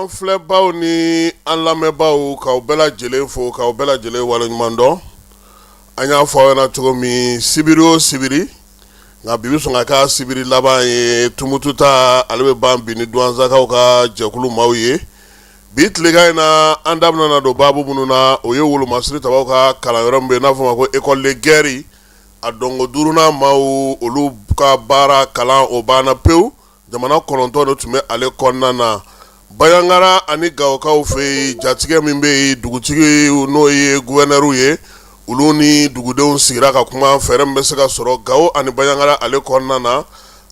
An filɛbaw ni an lamɛnbaw k'aw bɛɛ lajɛlen fo k'aw bɛɛ lajɛlen waleɲuman dɔn. An y'a fɔ aw ɲɛna cogo min sibiri o sibiri nka bi bi sɔn ka k'a sibiri laban ye Tumututa ale bɛ ban bi ni Duwansakaw ka jɛkulu maaw ye. Bi tilegan in na an da bɛna don baabu minnu na o ye Wolomasiri tabaw ka kalanyɔrɔ min bɛ yen n'a fɔ ma ko école de guerre a dɔnko duurunan maaw olu ka baara kalan o banna pewu. Jamana 9 de tun bɛ ale kɔnɔna na. Bayangara ani Gawokaw fɛ jatigɛ min bɛ yen dugutigi n'o ye gouverneur ye olu ni dugudenw sigira ka kuma fɛɛrɛ min bɛ se ka sɔrɔ Gawo ani Bayangara ale kɔnɔna na.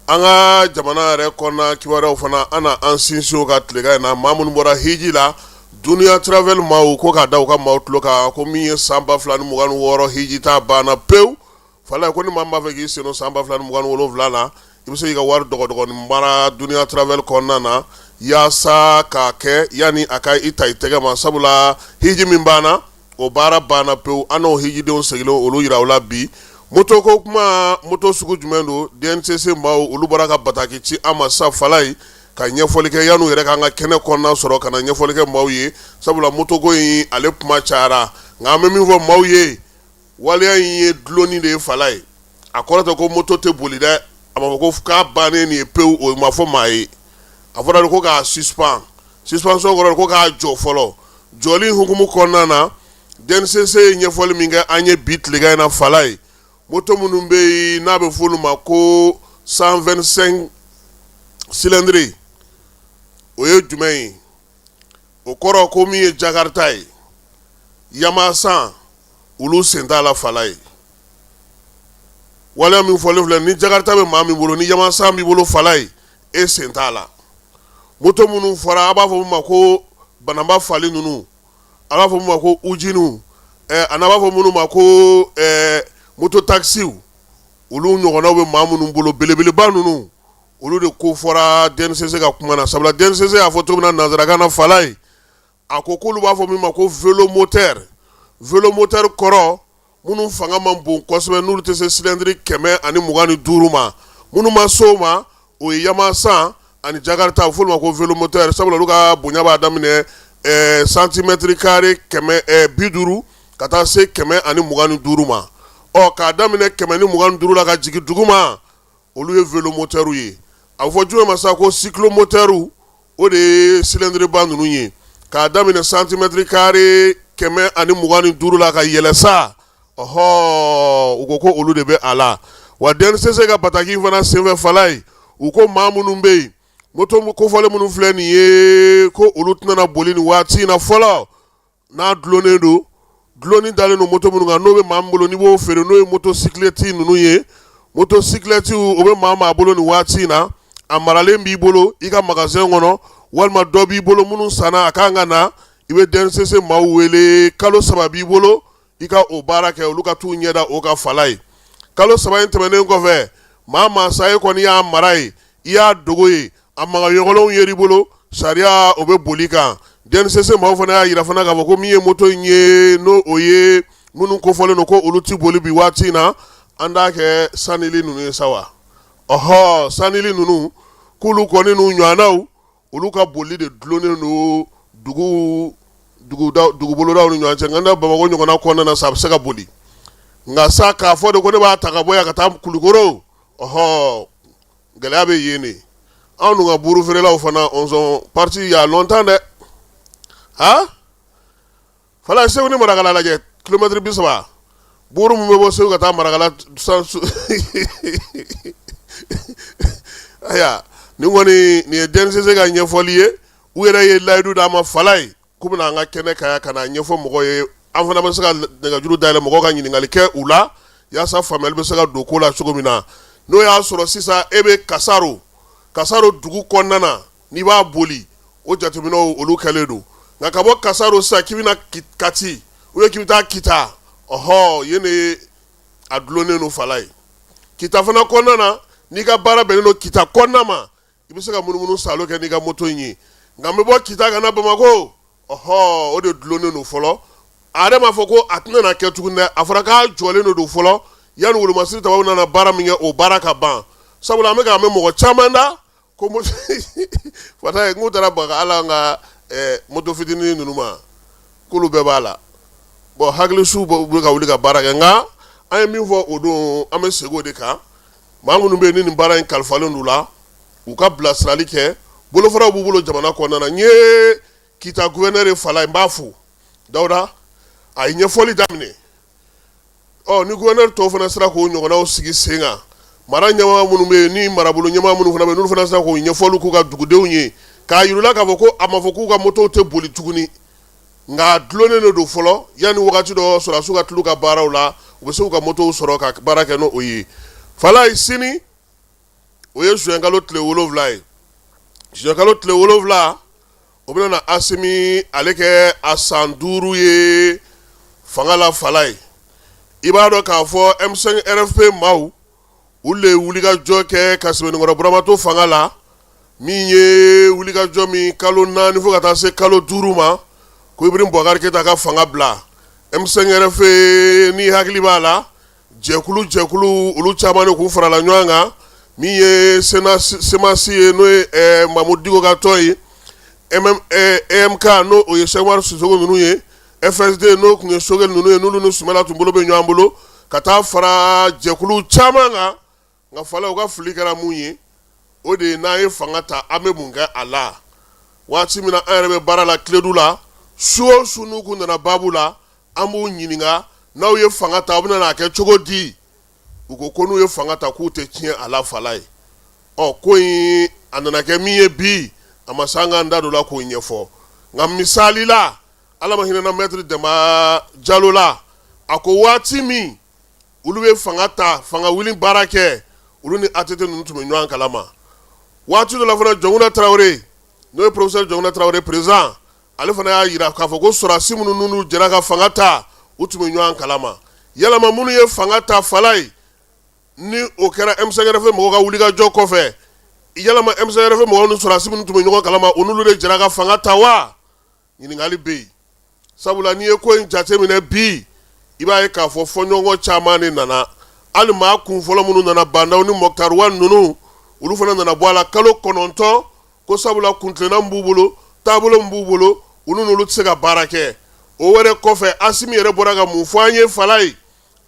An ka jamana yɛrɛ kɔnɔna kibaruyaw fana an na an sinsin o ka tilegan in na maa minnu bɔra hiji la Duniya Travel maaw ko k'a da u ka maaw tulo kan ko min ye san 2026 hiji ta banna pewu. Fala ko ni maa min b'a fɛ k'i sen don san 2027 na i bɛ se k'i ka wari dɔgɔdɔgɔnin mara Duniya Travel kɔnɔna na yaasa k'a kɛ yanni a ka i ta i tɛgɛ ma sabula hiji min banna o baara banna pewu an n'o hijidenw segilen olu yira u la bi. Moto ko kuma moto sugu jumɛn don DNCC maaw olu bɔra ka bataki ci an ma sa Falaye ka ɲɛfɔli kɛ yan'u yɛrɛ k'an ka kɛnɛ kɔnɔna sɔrɔ ka na ɲɛfɔli kɛ maaw ye sabula moto ko in ale kuma cayara nka an bɛ min fɔ maaw ye waleya in ye dulonni de ye Falaye a kɔrɔ tɛ ko moto tɛ boli dɛ a b'a fɔ ko k'a bannen nin ye pewu o ma fɔ maa ye a fɔra de ko k'a suspension kɔrɔ de ko k'a jɔ fɔlɔ jɔli hukumu kɔnɔna na DNCC ye ɲɛfɔli min kɛ an ye bi tilegan in na Falaye moto minnu bɛ yen n'a bɛ fɔ olu ma ko 125 cylindres o ye jumɛn ye o kɔrɔ ko min ye Jakarta ye Yamaha olu sen t'a la Falaye waleya min fɔlen filɛ ni Jakarta bɛ maa min bolo ni Yamaha b'i bolo Falaye e sen t'a la moto minnu fɔra a b'a fɔ olu ma ko bananba fali ninnu a b'a fɔ olu ma ko ujiniw a n'a b'a fɔ minnu ma ko moto taxiw olu ɲɔgɔnnaw bɛ maa minnu bolo belebeleba ninnu olu de ko fɔra DNCC ka kuma na sabula DNCC y'a fɔ cogo min na nanzarakan na Falaye a ko k'olu b'a fɔ min ma ko vélomoteur kɔrɔ minnu fanga man bon kosɛbɛ n'olu tɛ se cylindre 125 ma minnu ma so ma o ye Yamaha ani Jakarta f'olu ma ko vélomoteur sabula olu ka bonya b'a daminɛ centimètre carré 50 ka taa se 125 ma k'a daminɛ 125 la ka jigin duguma olu ye vélomoteur ye a bɛ fɔ jumɛn ma sa ko cyclomoteur o de ye cylindre ba ninnu ye k'a daminɛ centimètre carré 125 la ka yɛlɛ sa u ko ko olu de bɛ a la wa DNCC ka bataki fana senfɛ Falaye u ko maa minnu bɛ yen moto kofɔlen minnu filɛ nin ye ko olu tɛna boli nin waati in na fɔlɔ n'a dulonnen don dulonni dalen don moto minnu kan n'o bɛ maa min bolo n'i b'o feere n'o ye motocyclette ninnu ye motocyclette o bɛ maa bolo nin waati in na a maralen b'i bolo i ka magasin kɔnɔ walima dɔ b'i bolo minnu sanna a kan ka na i bɛ DNCC maaw wele kalo 3 b'i bolo i ka o baara kɛ olu ka t'u ɲɛda o ka Falaye kalo 3 in tɛmɛnen kɔfɛ maa sa ye kɔni y'a mara ye i y'a dogo ye a magaɲɔgɔnlenw yer'i bolo sariya o bɛ boli kan DNCC maaw fana y'a yira fana k'a fɔ ko min ye moto in ye n'o o ye minnu kofɔlen don ko olu ti boli bi waati in na an t'a kɛ sanili ninnu ye sa wa sanili ninnu k'olu kɔni n'u ɲɔgɔnnaw olu ka boli de dulonnen don dugubolodaw ni ɲɔgɔn cɛ nka n'a Bamakɔ ɲɔgɔnna kɔnɔna na sa a bɛ se ka boli nka sa k'a fɔ de ko ne b'a ta ka bɔ yan ka taa Kulukoro gɛlɛya bɛ yen de anw dun ka buuru feerelaw fana on sont partis il y a longtemps dɛ Falaye Segu ni Marakala lajɛ kilomètre 30 buuru min bɛ bɔ Segu ka taa Marakala aya nin kɔni nin ye DNCC ka ɲɛfɔli ye u yɛrɛ ye layidu d'a ma Falaye k'u bɛna an ka kɛnɛ ka ka na ɲɛfɔ mɔgɔw ye an fana bɛ se ka nɛgɛjuru dayɛlɛ mɔgɔw ka ɲininkali kɛ u la yaasa faamuyali bɛ se ka don ko la cogo min na n'o y'a sɔrɔ sisan e bɛ Kasaro dugu kɔnɔna na n'i b'a boli o jateminɛw olu kɛlen don nka ka bɔ Kasaro sisan k'i bɛna Kati k'i bɛ taa Kita yen de a dulonnen don Falaye Kita fana kɔnɔna na n'i ka baara bɛnnen don Kita kɔnɔna ma i bɛ se ka munumunu salo kɛ n'i ka moto in ye nka n bɛ bɔ Kita ka na Bamakɔ o de dulonnen don fɔlɔ a yɛrɛ m'a fɔ ko a tɛna na kɛ tuguni dɛ a fɔra k'a jɔlen don fɔlɔ yanni Wolomasiri tabaw nana baara min kɛ o baara ka ban sabula an bɛ k'a mɛn mɔgɔ caman da ko Fataye n k'u taara baga ala nka moto fitinin ninnu ma k'olu bɛɛ b'a la bon hakilisiw bɛ ka wuli ka baara kɛ nka an ye min fɔ o don an bɛ segin o de kan maa minnu bɛ yen ni nin baara in kalifalen d'u la u ka bilasirali kɛ bolofaraw b'u bolo jamana kɔnɔna na n ye kita gouverneur ye Fala n b'a fo Dawuda a ye ɲɛfɔli daminɛ ni gouverneur tɔw fana sera k'o ɲɔgɔnnaw sigi sen kan mara ɲɛmaa minnu bɛ yen ni marabolo ɲɛmaa minnu fana bɛ yen n'olu fana sera k'o ɲɛfɔli k'u ka dugudenw ye k'a yir'u la k'a fɔ ko a ma fɔ k'u ka motow tɛ boli tuguni nka a dulonnen de don fɔlɔ yanni wagati dɔ sɔrɔdasiw ka tila u ka baaraw la u bɛ se k'u ka motow sɔrɔ ka baara kɛ n'o ye Fala ye sini o ye juin kalo tile 7 ye juin kalo tile 7 o bɛna na Asimi ale kɛ a san 5 ye fanga la Fala ye i b'a dɔn k'a fɔ M5 RFP maaw olu de ye wulikajɔ kɛ ka Sɛbɛnnikɔrɔ Burama to fanga la min ye wulikajɔ min kalo 4 fo ka taa se kalo 5 ma ko Ibrahim Boubacar Keita ka fanga bila M5 RFP ni hakili b'a la jɛkulu olu caman de k'u farala ɲɔgɔn kan min ye semasi ye n'o ye Mamadou Diko ka tɔn ye EMK n'o o ye Cheikh Oumar Sissoko ninnu ye FSD n'o tun ye Sogɛl ninnu ye n'olu ni Sumala tun bolo bɛ ɲɔgɔn bolo ka taa fara jɛkulu caman kan nka Fala u ka fili kɛra mun ye o de ye n'an ye fanga ta an bɛ mun kɛ a la waati min na an yɛrɛ bɛ baara la Tiledu la su o su n'u kun nana baabu la an b'u ɲininka n'aw ye fanga ta aw bɛna n'a kɛ cogo di u ko n'u ye fanga ta k'u tɛ tiɲɛ a la Fala ye ko in a nana kɛ min ye bi a ma se an k'an da don la k'o ɲɛfɔ nka misali la Ala ma hinɛ na Maître Demba Jalo la a ko waati min olu bɛ fanga ta fanga wuli baara kɛ olu ni ATT ninnu tun bɛ ɲɔgɔn kalama waati dɔ la fana Jɔnkuna Tarawele n'o ye professeur Jɔnkuna Tarawele président ale fana y'a jira k'a fɔ ko sɔrɔdasi minnu n'u jɛra ka fanga ta u tun bɛ ɲɔgɔn kalama yalama minnu ye fanga ta Fala ye ni o kɛra M5 RFP mɔgɔw ka wulikajɔ kɔfɛ yalama M5 RFP mɔgɔw ni sɔrɔdasi minnu tun bɛ ɲɔgɔn kalama o n'olu de jɛra ka fanga ta wa ɲininkali bɛ yen sabula n'i ye ko in jateminɛ bi i b'a ye k'a fɔ fɔɲɔgɔnkɔ caman de nana hali maa kun fɔlɔ minnu nana Bandaw ni Mokhtar Wane ninnu olu fana nana bɔ a la kalo 9 ko sabula kuntilenna min b'u bolo taabolo min b'u bolo olu n'olu tɛ se ka baara kɛ o wɛrɛ kɔfɛ Asimi yɛrɛ bɔra ka mun fɔ an ye Fala ye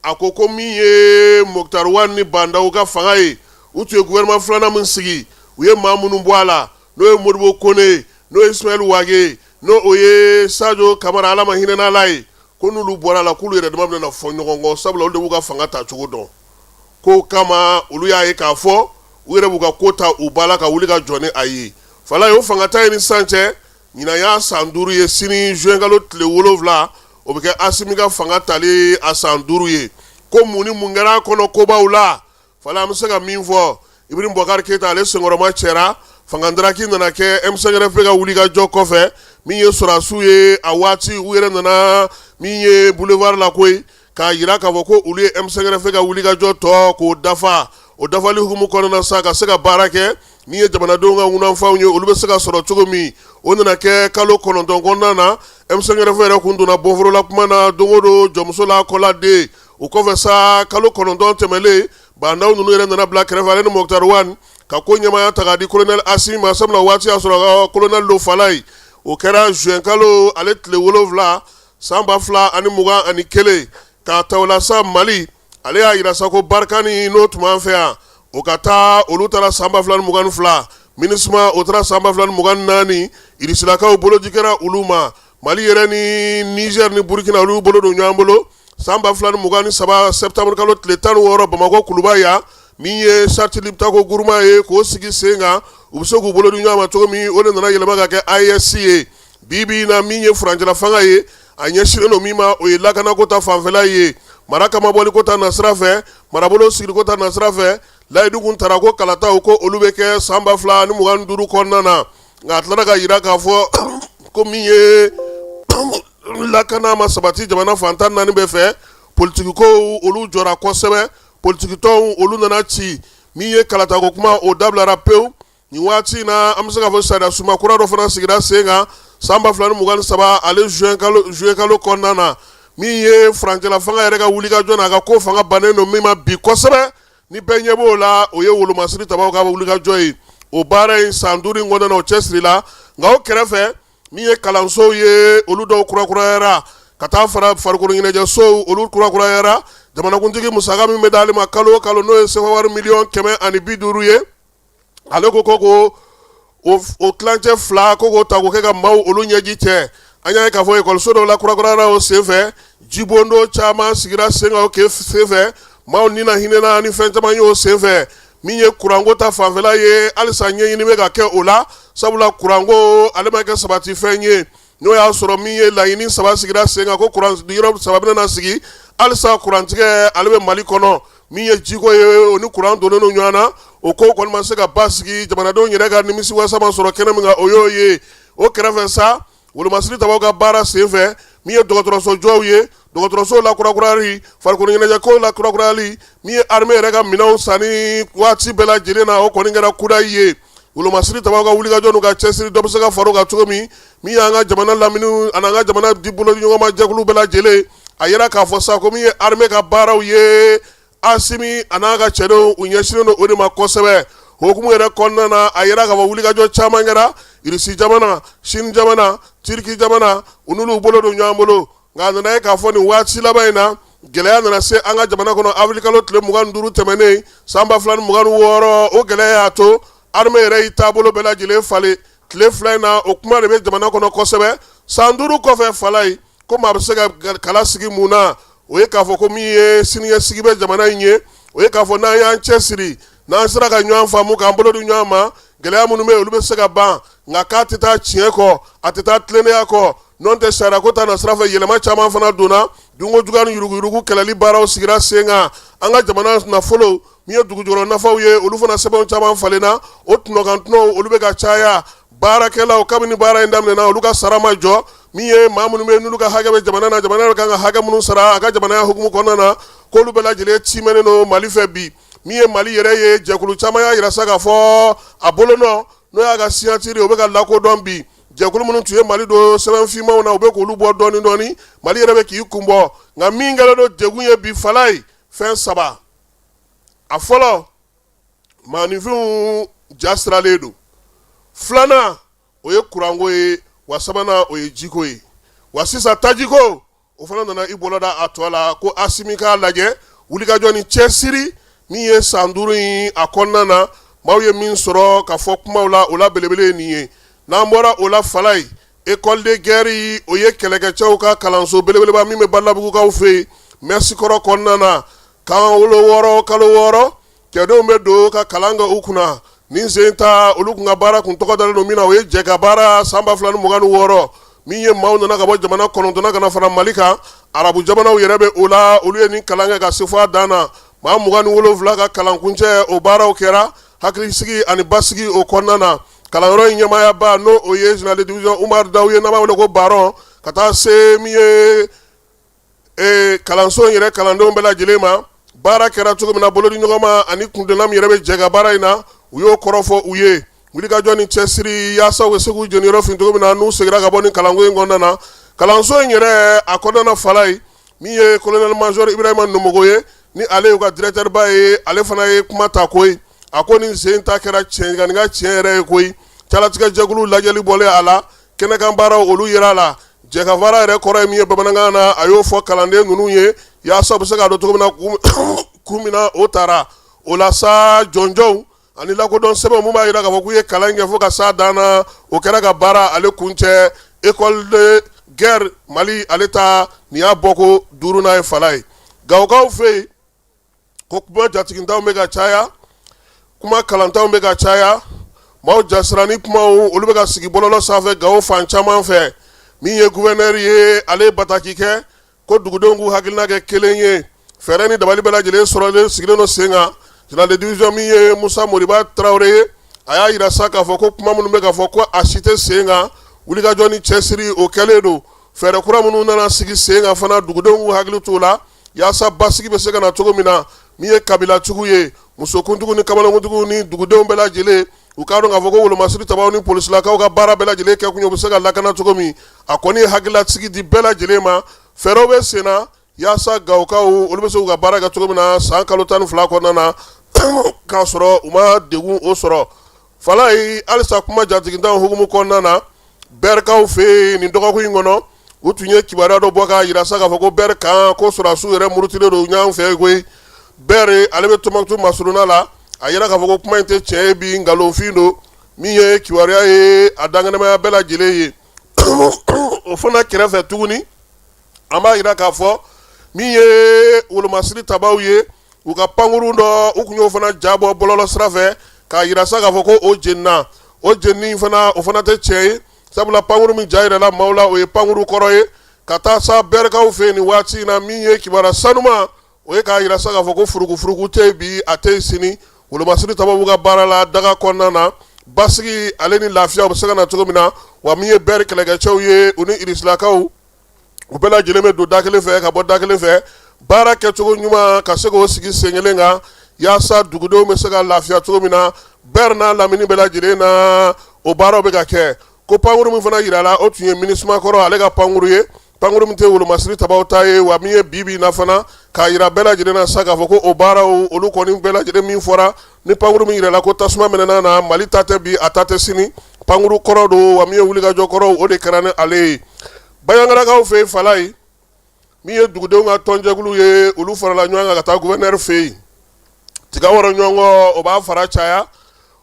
a ko min ye Mokhtar Wane ni Bandaw ka fanga ye u tun ye gouvernement filanan min sigi u ye maa minnu bɔ a la n'o ye Modibo Kone n'o ye Ismaël Wage n'o o ye Sadio Kamara Ala ma hinɛ n'a ye ko n'olu bɔra la k'olu yɛrɛ dama bɛna fɔ ɲɔgɔn kɔ sabula olu de b'u ka fanga ta cogo dɔn ko kama olu y'a ye k'a fɔ u yɛrɛ b'u ka ko ta u ba la ka wuli ka jɔ ni a ye Fala ye o fanga ta ye ni sisan cɛ ɲinan y'a san 5 ye sini juin kalo tile 7 o bɛ kɛ Asimi ka fanga tali a san 5 ye ko mun ni mun kɛra a kɔnɔ kobaw la Fala an bɛ se ka min fɔ Ibrahim Boubacar Keita ale senkɔrɔma cɛra fangandaraki nana kɛ M5 RFP ka wulikajɔ kɔfɛ min ye sɔrɔdasiw ye a waati u yɛrɛ nana min ye boulevard la koyi k'a jira k'a fɔ ko olu ye M5 RFP ka wulikajɔ tɔ k'o dafa o dafali hukumu kɔnɔna sa ka se ka baara kɛ min ye jamanadenw ka ŋunanfanw ye olu bɛ se ka sɔrɔ cogo min o nana kɛ kalo 9 kɔnɔna na M5 RFP yɛrɛ kun donna bɔforola kuma na don o don jɔnmuso la kɔladen o kɔfɛ sa kalo 9 tɛmɛlen Bandaw ninnu yɛrɛ nana bila kɛrɛfɛ ale ni Mokhtar Wane ka ko ɲɛmaya ta k'a di colonel Asimi ma sabula waati y'a sɔrɔ colonel do Fala ye o kɛra juin kalo ale tile 7 san 2021 k'a ta o la sa Mali ale y'a jira sa ko Barkani n'o tun b'an fɛ yan o ka taa olu taara san 2022 MINUSMA o taara san 2024 Irisilakaw boloji kɛra olu ma Mali yɛrɛ ni Niger ni Burkina olu bolo don ɲɔgɔn bolo san 2023 septembre kalo tile 16 Bamakɔ kuluba ya min ye Charte Libre Tako Gourma ye k'o sigi sen kan u bɛ se k'u bolo di ɲɔgɔn ma cogo min o de nana yɛlɛma ka kɛ AES ye bi na min ye furancɛla fanga ye a ɲɛsinnen don min ma o ye lakanako ta fanfɛla ye mara kama bɔli ko ta nasira fɛ marabolo sigili ko ta nasira fɛ layidu kun tara ko kalataw ko olu bɛ kɛ san 2025 kɔnɔna na nka a tilara ka jira k'a fɔ ko min ye lakana ma sabati jamana fantan 4 bɛɛ fɛ politiki ko olu jɔra kosɛbɛ politiki tɔnw olu nana ci min ye kalatako kuma o dabilara pewu nin waati in na an bɛ se k'a fɔ sariya suma kura dɔ fana sigira sen kan san 2023 ale juin kalo kɔnɔna na min ye furancɛla fanga yɛrɛ ka wulikajɔ n'a ka ko fanga bannen don min ma bi kosɛbɛ ni bɛɛ ɲɛ b'o la o ye wolomasiri tabaw ka wulikajɔ ye o baara in san 5 in kɔnɔna na o cɛsiri la nka o kɛrɛfɛ min ye kalansow ye olu dɔw kurakurayara ka taa fara farikolo ɲɛnajɛsow olu kurakurayara jamanakuntigi musaka min bɛ d'ale ma kalo o kalo n'o ye sefa wari $150 ye ale ko o tilancɛ fila ko k'o ta k'o kɛ ka maaw olu ɲɛji cɛ an y'a ye k'a fɔ ekɔliso dɔw la kurakurayara o senfɛ jibondo caman sigira sen kan o senfɛ maaw ni na hinɛna ni fɛn caman ye o senfɛ min ye kuranko ta fanfɛla ye halisa ɲɛɲini bɛ ka kɛ o la sabula kuranko ale ma kɛ sabatifɛn ye n'o y'a sɔrɔ min ye laɲini saba sigira sen kan ko kuran yɔrɔ saba bɛna sigi halisa kurantigɛ ale bɛ Mali kɔnɔ min ye jiko ye o ni kuran donnen no ɲɔgɔn na o ko kɔni ma se ka basigi jamanadenw yɛrɛ ka nimisiwasa ma sɔrɔ kɛnɛ min kan o y'o ye o kɛrɛfɛ sa wolomasiri tabaw ka baara senfɛ min ye dɔgɔtɔrɔso jɔw ye dɔgɔtɔrɔso la kurakurayali farikolo ɲɛnajɛko la kurakurayali min ye armée yɛrɛ ka minɛnw sanni waati bɛɛ lajɛlen na o kɔni kɛra kudayi ye wolomasiri tabaw ka wulikajɔ n'u ka cɛsiri dɔ bɛ se ka far'o kan cogo min y'an ka jamana lamini an'an ka jamana di bolo di ɲɔgɔn ma jɛkulu bɛɛ lajɛlen a yɛrɛ k'a fɔ sa ko min ye armée ka baaraw ye Asimi a n'a ka cɛdenw u ɲɛsinnen don o de ma kosɛbɛ hukumu yɛrɛ kɔnɔna na a yɛrɛ k'a fɔ wulikajɔ caman kɛra Irisi jamana Sini jamana Turki jamana u n'olu bolo don ɲɔgɔn bolo nka a nana ye k'a fɔ nin waati laban in na gɛlɛya nana se an ka jamana kɔnɔ avril kalo tile 25 tɛmɛnen san 2026 o gɛlɛya y'a to armée yɛrɛ y'i taabolo bɛɛ lajɛlen falen tile fila in na o kuma de bɛ jamana kɔnɔ kosɛbɛ san 5 kɔfɛ fala ko maa bɛ se ka kala sigi mun na o ye k'a fɔ ko min ye siniɲɛsigi bɛ jamana in ye o ye k'a fɔ n'an y'an cɛsiri n'an sera ka ɲɔgɔn faamu k'an bolo di ɲɔgɔn ma gɛlɛya minnu bɛ yen olu bɛ se ka ban nka k'a tɛ taa tiɲɛ kɔ a tɛ taa tilennenya kɔ n'o tɛ sariyako ta na sira fɛ yɛlɛma caman fana donna dunko juguya ni yuruguyurugu kɛlɛli baaraw sigira sen kan an ka jamana nafolo min ye dugujukɔrɔ nafaw ye olu fana sɛbɛnw caman falenna o tunɔgɔntɔnw olu bɛ ka caya baarakɛlaw kabini baara in daminɛna olu ka sara ma jɔ min ye maa minnu bɛ n'olu ka hakɛ bɛ jamana na jamana yɛrɛ kan ka hakɛ minnu sara a ka jamanaya hukumu kɔnɔna na k'olu bɛɛ lajɛlen cimɛnnen don Mali fɛ bi min ye Mali yɛrɛ ye jɛkulu caman y'a yira sa k'a fɔ a bolo nɔ n'o y'a ka signature o bɛ ka lakodɔn bi jɛkulu minnu tun ye Mali don sɛbɛnfinmaw na u bɛ k'olu bɔ dɔɔni dɔɔni Mali yɛrɛ bɛ k'i kun bɔ nka min kɛlen don degun ye bi fala ye fɛn saba a fɔlɔ maaninfinw ja siralen don filanan o ye kuranko ye wa sabanan o ye jiko ye wa sisan tajiko o fana nana i bolo da a tɔ la ko Asimi k'a lajɛ wulikajɔ ni cɛsiri min ye san 5 in a kɔnɔna na maaw ye min sɔrɔ ka fɔ kumaw la o la belebele ye nin ye n'an bɔra o la fala ye école de guerre o ye kɛlɛkɛcɛw ka kalanso belebeleba min bɛ Balabugukaw fɛ yen Merci kɔrɔ kɔnɔna na kan 6 kalo 6 cɛdenw bɛ don ka kalan kɛ u kunna nin sen ta olu kun ka baara kun tɔgɔ dalen don min na o ye jɛ ka baara san 2026 min ye maaw nana ka bɔ jamana 9 ka na fara Mali kan arabu jamanaw yɛrɛ bɛ o la olu ye nin kalan kɛ ka se fɔ a dan na maa 27 ka kalankuncɛ o baaraw kɛra hakilisigi ani basigi o kɔnɔna na kalanyɔrɔ in ɲɛmaayaba n'o o ye général de division Umaru Dawu ye n'an b'a wele ko Baron ka taa se min ye kalanso in yɛrɛ kalandenw bɛɛ lajɛlen ma baara kɛra cogo min na bolodi ɲɔgɔn ma ani kundonna min yɛrɛ bɛ jɛ ka baara in na u y'o kɔrɔfɔ u ye wulikajɔ ni cɛsiri yaasa u bɛ se k'u jɔniyɔrɔ fin cogo min na n'u segira ka bɔ ni kalanko in kɔnɔna na kalanso in yɛrɛ a kɔnɔna fala ye min ye colonel major Ibrahima Nomogo ye ni ale y'u ka directeur ba ye ale fana ye kuma ta koyi a ko nin sen ta kɛra tiɲɛ nin ka tiɲɛ yɛrɛ ye koyi calatigɛ jɛkulu lajɛli bɔlen a la kɛnɛkan baaraw olu yera a la jɛkafara yɛrɛ kɔrɔ ye min ye bamanankan na a y'o fɔ kalanden ninnu ye yaasa u bɛ se k'a dɔn cogo min na kun min na o taara o la sa jɔnjɔnw ani lakodɔn sɛbɛn mun b'a jira k'a fɔ k'u ye kalan kɛ fo ka s'a dan na o kɛra ka baara ale kuncɛ école de guerre Mali ale ta nin y'a bɔko 5nan ye fala ye Gawukaw fɛ yen ko kuma jatigintanw bɛ ka caya kuma kalantanw bɛ ka caya maaw jasira ni kumaw olu bɛ ka sigi bɔlɔlɔ sanfɛ Gawo fan caman fɛ min ye gouverneur ye ale bataki kɛ ko dugudenw k'u hakilina kɛ kelen ye fɛɛrɛ ni dabali bɛɛ lajɛlen sɔrɔlen sigilen don sen kan général de division min ye Musa Moriba Traoré ye a y'a yira sa k'a fɔ ko kuma minnu bɛ k'a fɔ ko a si tɛ sen kan wulikajɔ ni cɛsiri o kɛlen don fɛɛrɛ kura minnu nana sigi sen kan fana dugudenw k'u hakili t'o la yaasa basigi bɛ se ka na cogo min na min ye kabilajugu ye musokuntigiw ni kamalenkuntigiw ni dugudenw bɛɛ lajɛlen u k'a dɔn k'a fɔ ko wolomasiri tabaw ni polisilakaw ka baara bɛɛ lajɛlen kɛ kun ye u bɛ se ka lakana cogo min a kɔni ye hakilasigi di bɛɛ lajɛlen ma fɛɛrɛw bɛ sen na yaasa Gawukaw olu bɛ se k'u ka baara kɛ cogo min na san kalo 12 kɔnɔna na k'a sɔrɔ u ma degun o sɔrɔ fala ye halisa kuma jatigintanw hukumu kɔnɔna na berkaw fe ni dɔgɔkun in kɔnɔ u tun ye kibaruya dɔ bɔ k'a yira sa k'a fɔ ko bɛr kan ko sɔrɔsiw yɛrɛ murutilen don ɲɔgɔn fɛ koyi bɛr ale bɛ Tombouctou masuruna la a yira k'a fɔ ko kuma in tɛ tiɲɛ ye bi nkalonfin don min ye kibaruya ye a danganamaya bɛɛ lajɛlen ye o fana kɛrɛfɛ tuguni an b'a yira k'a fɔ min ye wolomasiri tabaw ye u ka pankuru dɔ u tun y'o fana jabɔ bɔlɔlɔ sira fɛ k'a yira sa k'a fɔ ko o jenina o jenini fana o fana tɛ tiɲɛ ye sabula pankuru min ja yirala maaw la o ye pankuru kɔrɔ ye ka taa sa bɛrikaw fɛ nin waati in na min ye kibaruya sanuma o ye k'a yira sa k'a fɔ ko furugufurugu tɛ bi a tɛ sini wolomasiri tabaw ka baara la daga kɔnɔna na basigi ale ni lafiya bɛ se ka na cogo min na wa min ye bɛri kɛlɛkɛcɛw ye u ni irisilakaw u bɛɛ lajɛlen bɛ don da kelen fɛ ka bɔ da kelen fɛ baara kɛcogo ɲuman ka se k'o sigi sen kelen kan yaasa dugudenw bɛ se ka lafiya cogo min na bɛri n'a lamini bɛɛ lajɛlen na o baaraw bɛ ka kɛ ko pankuru min fana yirala o tun ye minisuma kɔrɔ ale ka pankuru ye pankuru min tɛ wolomasiri tabaw ta ye wa min ye bi na fana k'a yira bɛɛ lajɛlen na sa k'a fɔ ko o baaraw olu kɔni bɛɛ lajɛlen min fɔra ni pankuru min yirala ko tasuma mɛnɛna na Mali ta tɛ bi a ta tɛ sini pankuru kɔrɔ don wa min ye wulikajɔ kɔrɔ o de kɛra ni ale ye Bayangarakaw fɛ yen Falaye min ye dugudenw ka tɔnjɛkulu ye olu farala ɲɔgɔn kan ka taa gouverneur fɛ yen tiga wɔrɔ ɲɔgɔn kɔ o b'a fara caya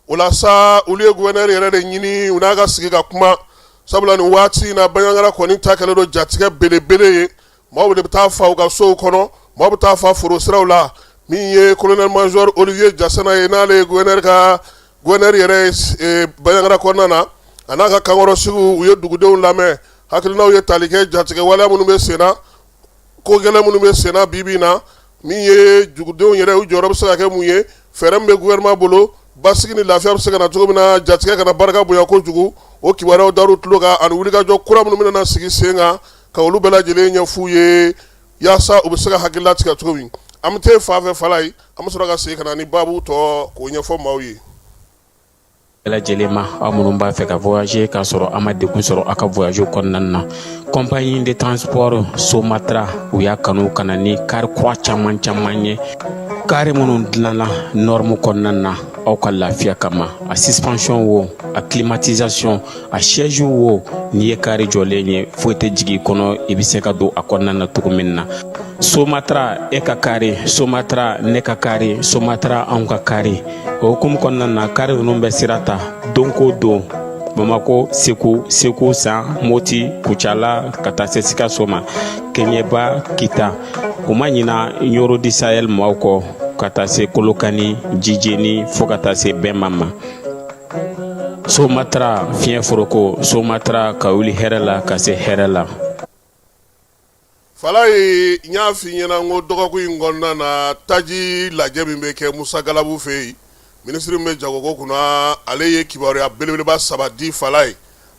o la sa olu ye gouverneur yɛrɛ de ɲini u n'a ka sigi ka kuma sabula nin waati in na Bayangara kɔni ta kɛlen don jatigɛ belebele ye maaw de bɛ taa fa u ka sow kɔnɔ maaw bɛ taa fa foro siraw la min ye colonel major Olivier Jassana ye n'ale ye gouverneur yɛrɛ ye Bayangara kɔnɔna na a n'a ka kankɔrɔsigiw u ye dugudenw lamɛn hakilinaw ye tali kɛ jatigɛ waleya minnu bɛ sen na ko gɛlɛn minnu bɛ sen na bi na min ye dugudenw yɛrɛ u jɔyɔrɔ bɛ se ka kɛ mun ye fɛɛrɛ min bɛ gouvernement bolo basigi ni lafiya bɛ se ka na cogo min na jatigɛ kana barika bonya kojugu o kibaruyaw dar'u tulo kan ani wulikajɔ kura minnu bɛna sigi sen kan ka olu bɛɛ lajɛlen ɲɛf'u ye yaasa u bɛ se ka hakilila tigɛ cogo min an bɛ taa fan fɛ Falaye an bɛ sɔrɔ ka segin ka na ni baabu tɔ k'o ɲɛfɔ maaw ye. lajɛlen ma aw minnu b'a fɛ ka voyager k'a sɔrɔ a ma degun sɔrɔ a ka voyage kɔnɔna na compagnie de transport Somatra u y'a kanu ka na ni kari kura caman ye kari minnu dilanna norme kɔnɔna na aw ka lafiya kama a suspension wo a climatisation a siège wo n'i ye kari jɔlen ye foyi tɛ jigin kɔnɔ i bɛ se ka don a kɔnɔna na cogo min na Somatra e ka kari Somatra ne ka kari Somatra anw ka kari o hukumu kɔnɔna na kari ninnu bɛ sira ta don ko don Bamako Segu San Moti Kucala ka taa se Sikaso ma Keɲeba Kita o ma ɲina Yoro di Sahel maaw kɔ ka taa se Kolokani Jijeni fo ka taa se Bɛnma ma Somatra fiɲɛ foroko Somatra ka wuli hɛrɛ la ka se hɛrɛ la. Falaye n y'a f'i ɲɛna n ko dɔgɔkun in kɔnɔna na taji lajɛ min bɛ kɛ Musa Galabu fɛ yen minisiri min bɛ jagoko kunna ale ye kibaruya belebeleba saba di Falaye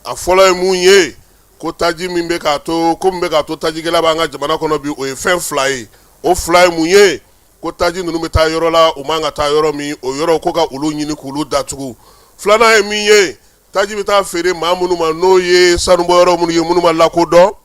a fɔlɔ ye mun ye ko taji min bɛ k'a to ko min bɛ k'a to tajikɛla b'an ka jamana kɔnɔ bi o ye fɛn fila ye o fila ye mun ye ko taji ninnu bɛ taa yɔrɔ la u man ka taa yɔrɔ min o yɔrɔ ko ka olu ɲini k'olu datugu filanan ye min ye taji bɛ taa feere maa minnu ma n'o ye sanubɔyɔrɔ minnu ye minnu ma lakodɔn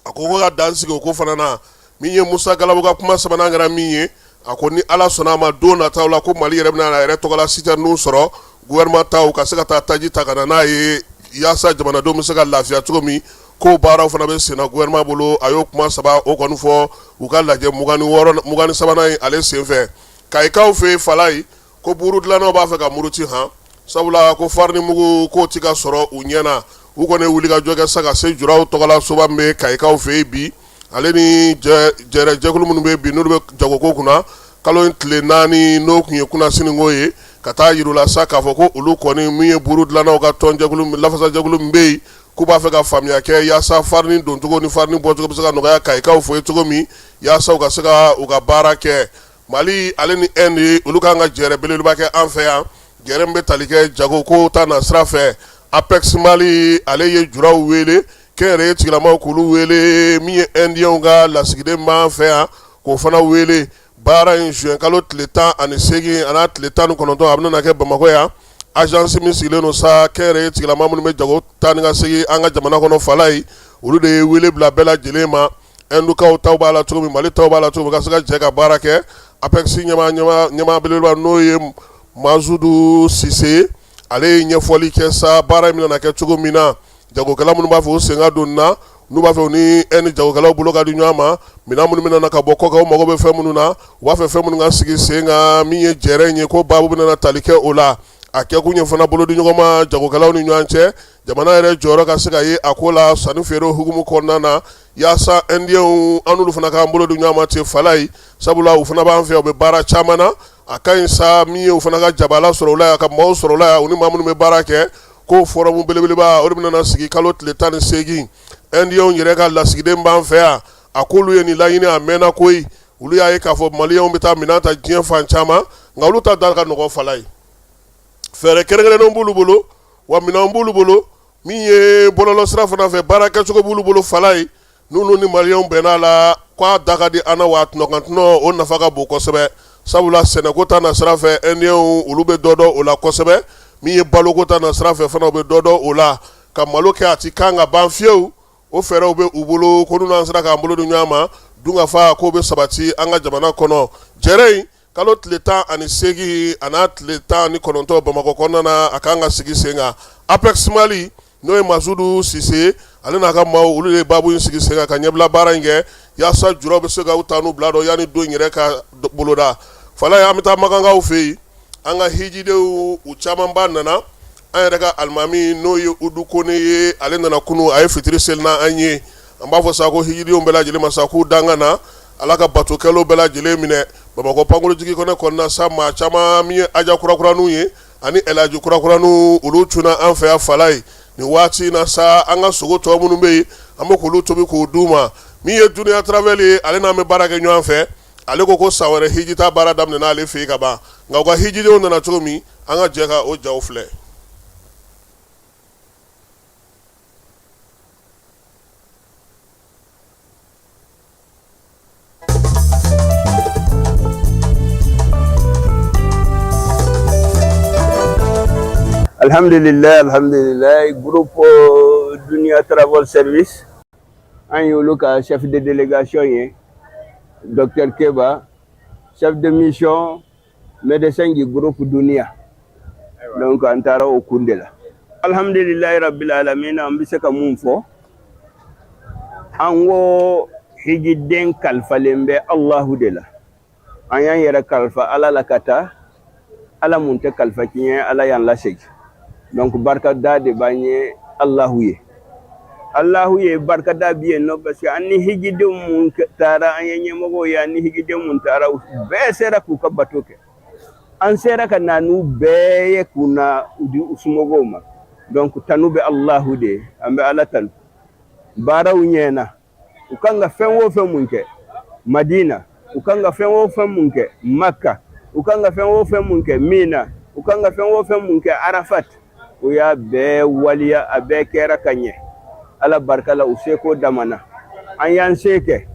a ko ka dan sigi o ko fana na min ye Musa Galabu ka kuma sabanan kɛra min ye a ko ni Ala sɔnna a ma don nataw la ko Mali yɛrɛ bɛna a yɛrɛ tɔgɔla citerne sɔrɔ gouvernement taw ka se ka taa taji ta ka na n'a ye yaasa jamanadenw bɛ se ka lafiya cogo min ko baaraw fana bɛ sen na gouvernement bolo a y'o kuma saba o kɔni fɔ u ka lajɛ 23 ye ale sen fɛ Kayikaw fɛ Falaye ko buuru dilannaw b'a fɛ ka muruti han sabula ko farni mugu k'o ti ka sɔrɔ u ɲɛna u kɔni wuli ka jɔ kɛ sa ka se juraw tɔgɔla soba min bɛ Kayikaw fɛ yen bi ale ni jɛkulu minnu bɛ bi n'olu bɛ jagoko kunna kalo in tile 4 n'o tun ye kunnasiniko ye ka taa yir'u sa k'a fɔ ko olu kɔni min ye buuru dilannaw ka tɔnjɛkulu lafasajɛkulu min bɛ yen k'u b'a fɛ ka faamuya kɛ yaasa farni doncogo ni farni bɔcogo bɛ se ka nɔgɔya Kayikaw fɛ yen cogo min yaasa u ka se ka u ka baara kɛ Mali ale ni Inde olu kan ka jɛrɛ belebeleba kɛ an fɛ yan jɛrɛ min bɛ tali kɛ jagoko ta na sira fɛ Apex Mali ale ye juraw wele kɛnɛrɛ tigilamaw k'olu wele min ye Indiens ka lasigiden b'an fɛ yan k'o fana wele baara in juin kalo tile 18 a n'a tile 19 a bɛna kɛ Bamako yan agence min sigilen don sa kɛnɛrɛ tigilama minnu bɛ jago taa ni ka segin an ka jamana kɔnɔ Falaye olu de ye wele bila bɛɛ lajɛlen ma Indukaw taw b'a la cogo min Mali taw b'a la cogo min ka se ka jɛ ka baara kɛ Apex ɲɛmaa belebeleba n'o ye Mazudu Sise ale ye ɲɛfɔli kɛ sa baara in bɛna kɛ cogo min na jagokɛla minnu b'a fɛ u sen ka don na n'u b'a fɛ u ni jagokɛlaw bolo ka di ɲɔgɔn ma minɛn minnu bɛna na ka bɔ kɔkan u mago bɛ fɛn minnu na u b'a fɛ fɛn minnu ka sigi sen kan min ye jɛrɛ in ye ko baabu bɛna tali kɛ o la a kɛ kun ye fana bolo di ɲɔgɔn ma jagokɛlaw ni ɲɔgɔn cɛ jamana yɛrɛ jɔyɔrɔ ka se ka ye a ko la sanni feere hukumu kɔnɔna na yaasa NDN an n'olu fana k'an bolo di ɲɔgɔn ma ten fala ye sabula u fana b'an fɛ u bɛ baara caman na a ka ɲi sa min ye u fana ka jabala sɔrɔ u la yan ka maaw sɔrɔ u la yan u ni maa minnu bɛ baara kɛ ko forum belebeleba o de bɛna sigi kalo tile 18 NDN yɛrɛ ka lasigiden b'an fɛ yan a k'olu ye nin laɲini a mɛnna koyi olu y'a ye k'a fɔ maliyɛnw bɛ taa minɛn ta diɲɛ fan caman nka olu ta da ka nɔgɔ fala ye fɛɛrɛ kɛrɛnkɛrɛnnenw b'olu bolo wa minɛnw b'olu bolo min ye bɔlɔlɔsira fana fɛ baara kɛcogo b'olu bolo fala ye n'olu ni maliyɛnw bɛnna la k'a da ka di an na wa tɔnɔ o nafa ka bon kosɛbɛ sabula sɛnɛko ta na sira fɛ NDN olu bɛ dɔ dɔn o la kosɛbɛ min ye baloko ta na sira fɛ fana u bɛ dɔ dɔn o la ka malo kɛ a ti kan ka ban fiyewu o fɛɛrɛw bɛ u bolo ko n'u an sera k'an bolo di ɲɔgɔn ma dunkafa k'o bɛ sabati an ka jamana kɔnɔ jɛrɛ in kalo tile 18 a n'a tile 19 Bamakɔ kɔnɔna na a kan ka sigi sen kan Apex Mali n'o ye Masudu Sise ale n'a ka maaw olu de baabu in sigi sen kan ka ɲɛbila baara in kɛ yaasa juraw bɛ se ka u ta n'u bila dɔn yanni don yɛrɛ ka boloda fala ye an bɛ taa magankaw fɛ yen an ka hijidenw u camanba nana an yɛrɛ ka alimami n'o ye Udu Kone ye ale nana kunu a ye fitiri seli na an ye an b'a fɔ sa ko hijidenw bɛɛ lajɛlen ma sa k'u danga na ala ka batokɛlaw bɛɛ lajɛlen minɛ Bamakɔ pankurutigi kɔnɔna sa maa caman min ye aja kurakuraniw ye ani elaji kurakuraniw olu cunna an fɛ yan fala ye nin waati na sa an ka sogo tɔ minnu bɛ yen an bɛ k'olu tobi k'o d'u ma min ye Duniya Travel ye ale n'an bɛ baara kɛ ɲɔgɔn fɛ ale ko san wɛrɛ hiji ta baara daminɛna ale fɛ yen ka ban nka u ka hijidenw nana cogo min an ka jɛ ka o jaw filɛ. Alhamdulillah, groupe Duniya Travel Service an y'olu ka chef de délégation ye Dr Keba, chef de mission médecin du groupe Duniya, donc an taara o kun de la. Alhamdulillah rabbil alamin an bɛ se ka mun fɔ an ko hijiden kalifalen bɛ Allahu de la an y'an yɛrɛ kalifa Ala la ka taa Ala mun tɛ kalifa tiɲɛ Ala y'an lasegin. Donc barka da de banye Allahu ye barka da biye no parce que anni hijide mun tara an yenye mogo ya anni hijide mun tara be sera ku ka batoke an sera ka nanu be ye kuna udi usmogo ma donc tanube Allahu de ambe ala tan bara unyena ukanga fenwo fe munke Madina ukanga fenwo fe munke Makka ukanga fenwo fe munke Mina ukanga fenwo fe munke Arafat o y'a bɛɛ waliya a bɛɛ kɛra ka ɲɛ Ala barika la u seko damana an y'an se kɛ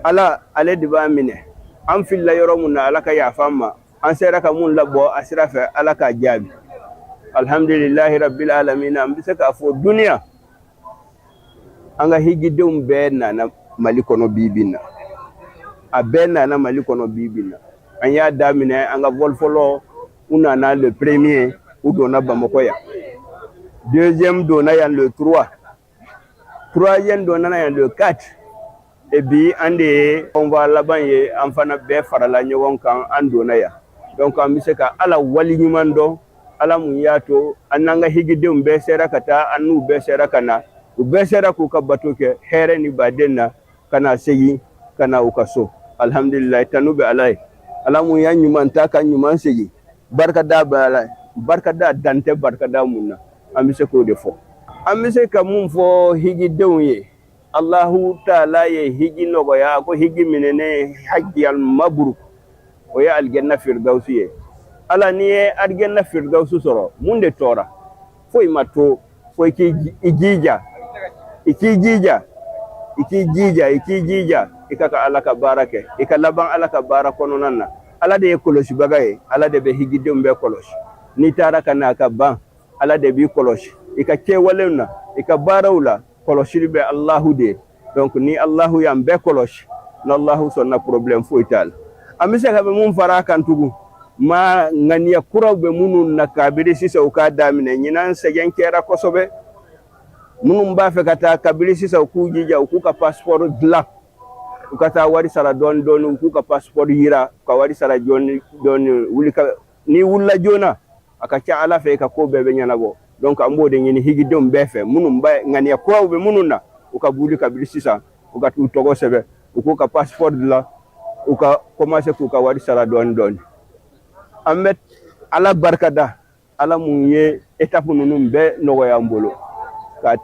Ala ale de b'a minɛ an filila yɔrɔ mun na Ala ka yafa an ma an sera ka mun labɔ a sira fɛ Ala k'a jaabi alhamdulillahi rabbil alamin an bɛ se k'a fɔ duniya an ka hijidenw bɛɛ nana Mali kɔnɔ bi na a bɛɛ nana Mali kɔnɔ bi na an y'a daminɛ an ka vol fɔlɔ u nana le premier ou donna Bamako ya. Deuxième donna yan le 3. Troisième donna yan le 4. Et puis on va là-bas en fana be farala ɲɔgɔn kan an donna ya. Donc an bɛ se ka Ala wali ɲuman dɔn Ala mun y'a to an n'an ka hijidenw bɛɛ sera ka taa an n'u bɛɛ sera ka na u bɛɛ sera k'u ka bato kɛ hɛrɛ ni baden na ka na segin ka na u ka so. Alhamdulillah tanu bɛ Ala ye. Ala mun y'a ɲuman ta ka ɲuman segin barka da bɛ Ala ye. Barka da dante barka da mun na an bɛ se k'o de fɔ an bɛ se ka mun fɔ hijidenw ye Allahu taala ye hiji nɔgɔya ko hiji minɛnen hajjal mabruk o ye aljanna firdausi ye Ala ni ye aljanna firdausi sɔrɔ mun de tɔɔra foyi ma to fo i k'i jija i ka Ala ka baara kɛ i ka laban Ala ka baara kɔnɔna na Ala de ye kɔlɔsibaga ye Ala de bɛ hijidenw bɛɛ kɔlɔsi ni taara ka na ka ban Ala de b'i kɔlɔsi i ka kɛwalew na i ka baaraw la kɔlɔsili bɛ Allahu de donc ni Allahu y'an bɛɛ kɔlɔsi ni Allahu sɔnna problème foyi t'a la an bɛ se ka mun fara a kan tugun ma ŋaniya kuraw bɛ minnu na kabiri sisan u k'a daminɛ ɲinan sɛgɛn kɛra kosɛbɛ minnu b'a fɛ ka taa kabini sisan u k'u jija u k'u ka passeport dilan u ka taa wari sara dɔɔni dɔɔni u k'u ka passeport yira u ka wari sara dɔɔni dɔɔni ni wulila joona a ka ca Ala fɛ i ka ko bɛɛ bɛ ɲɛnabɔ donc an b'o de ɲini higidenw bɛɛ fɛ minnu bɛ ŋaniya kuraw bɛ minnu na u ka buli kabini sisan u ka t'u tɔgɔ sɛbɛn u k'u ka passeport dilan u ka commencer k'u ka wari sara dɔɔni dɔɔni an bɛ Ala barikada Ala mun ye étape ninnu bɛɛ nɔgɔya an bolo ka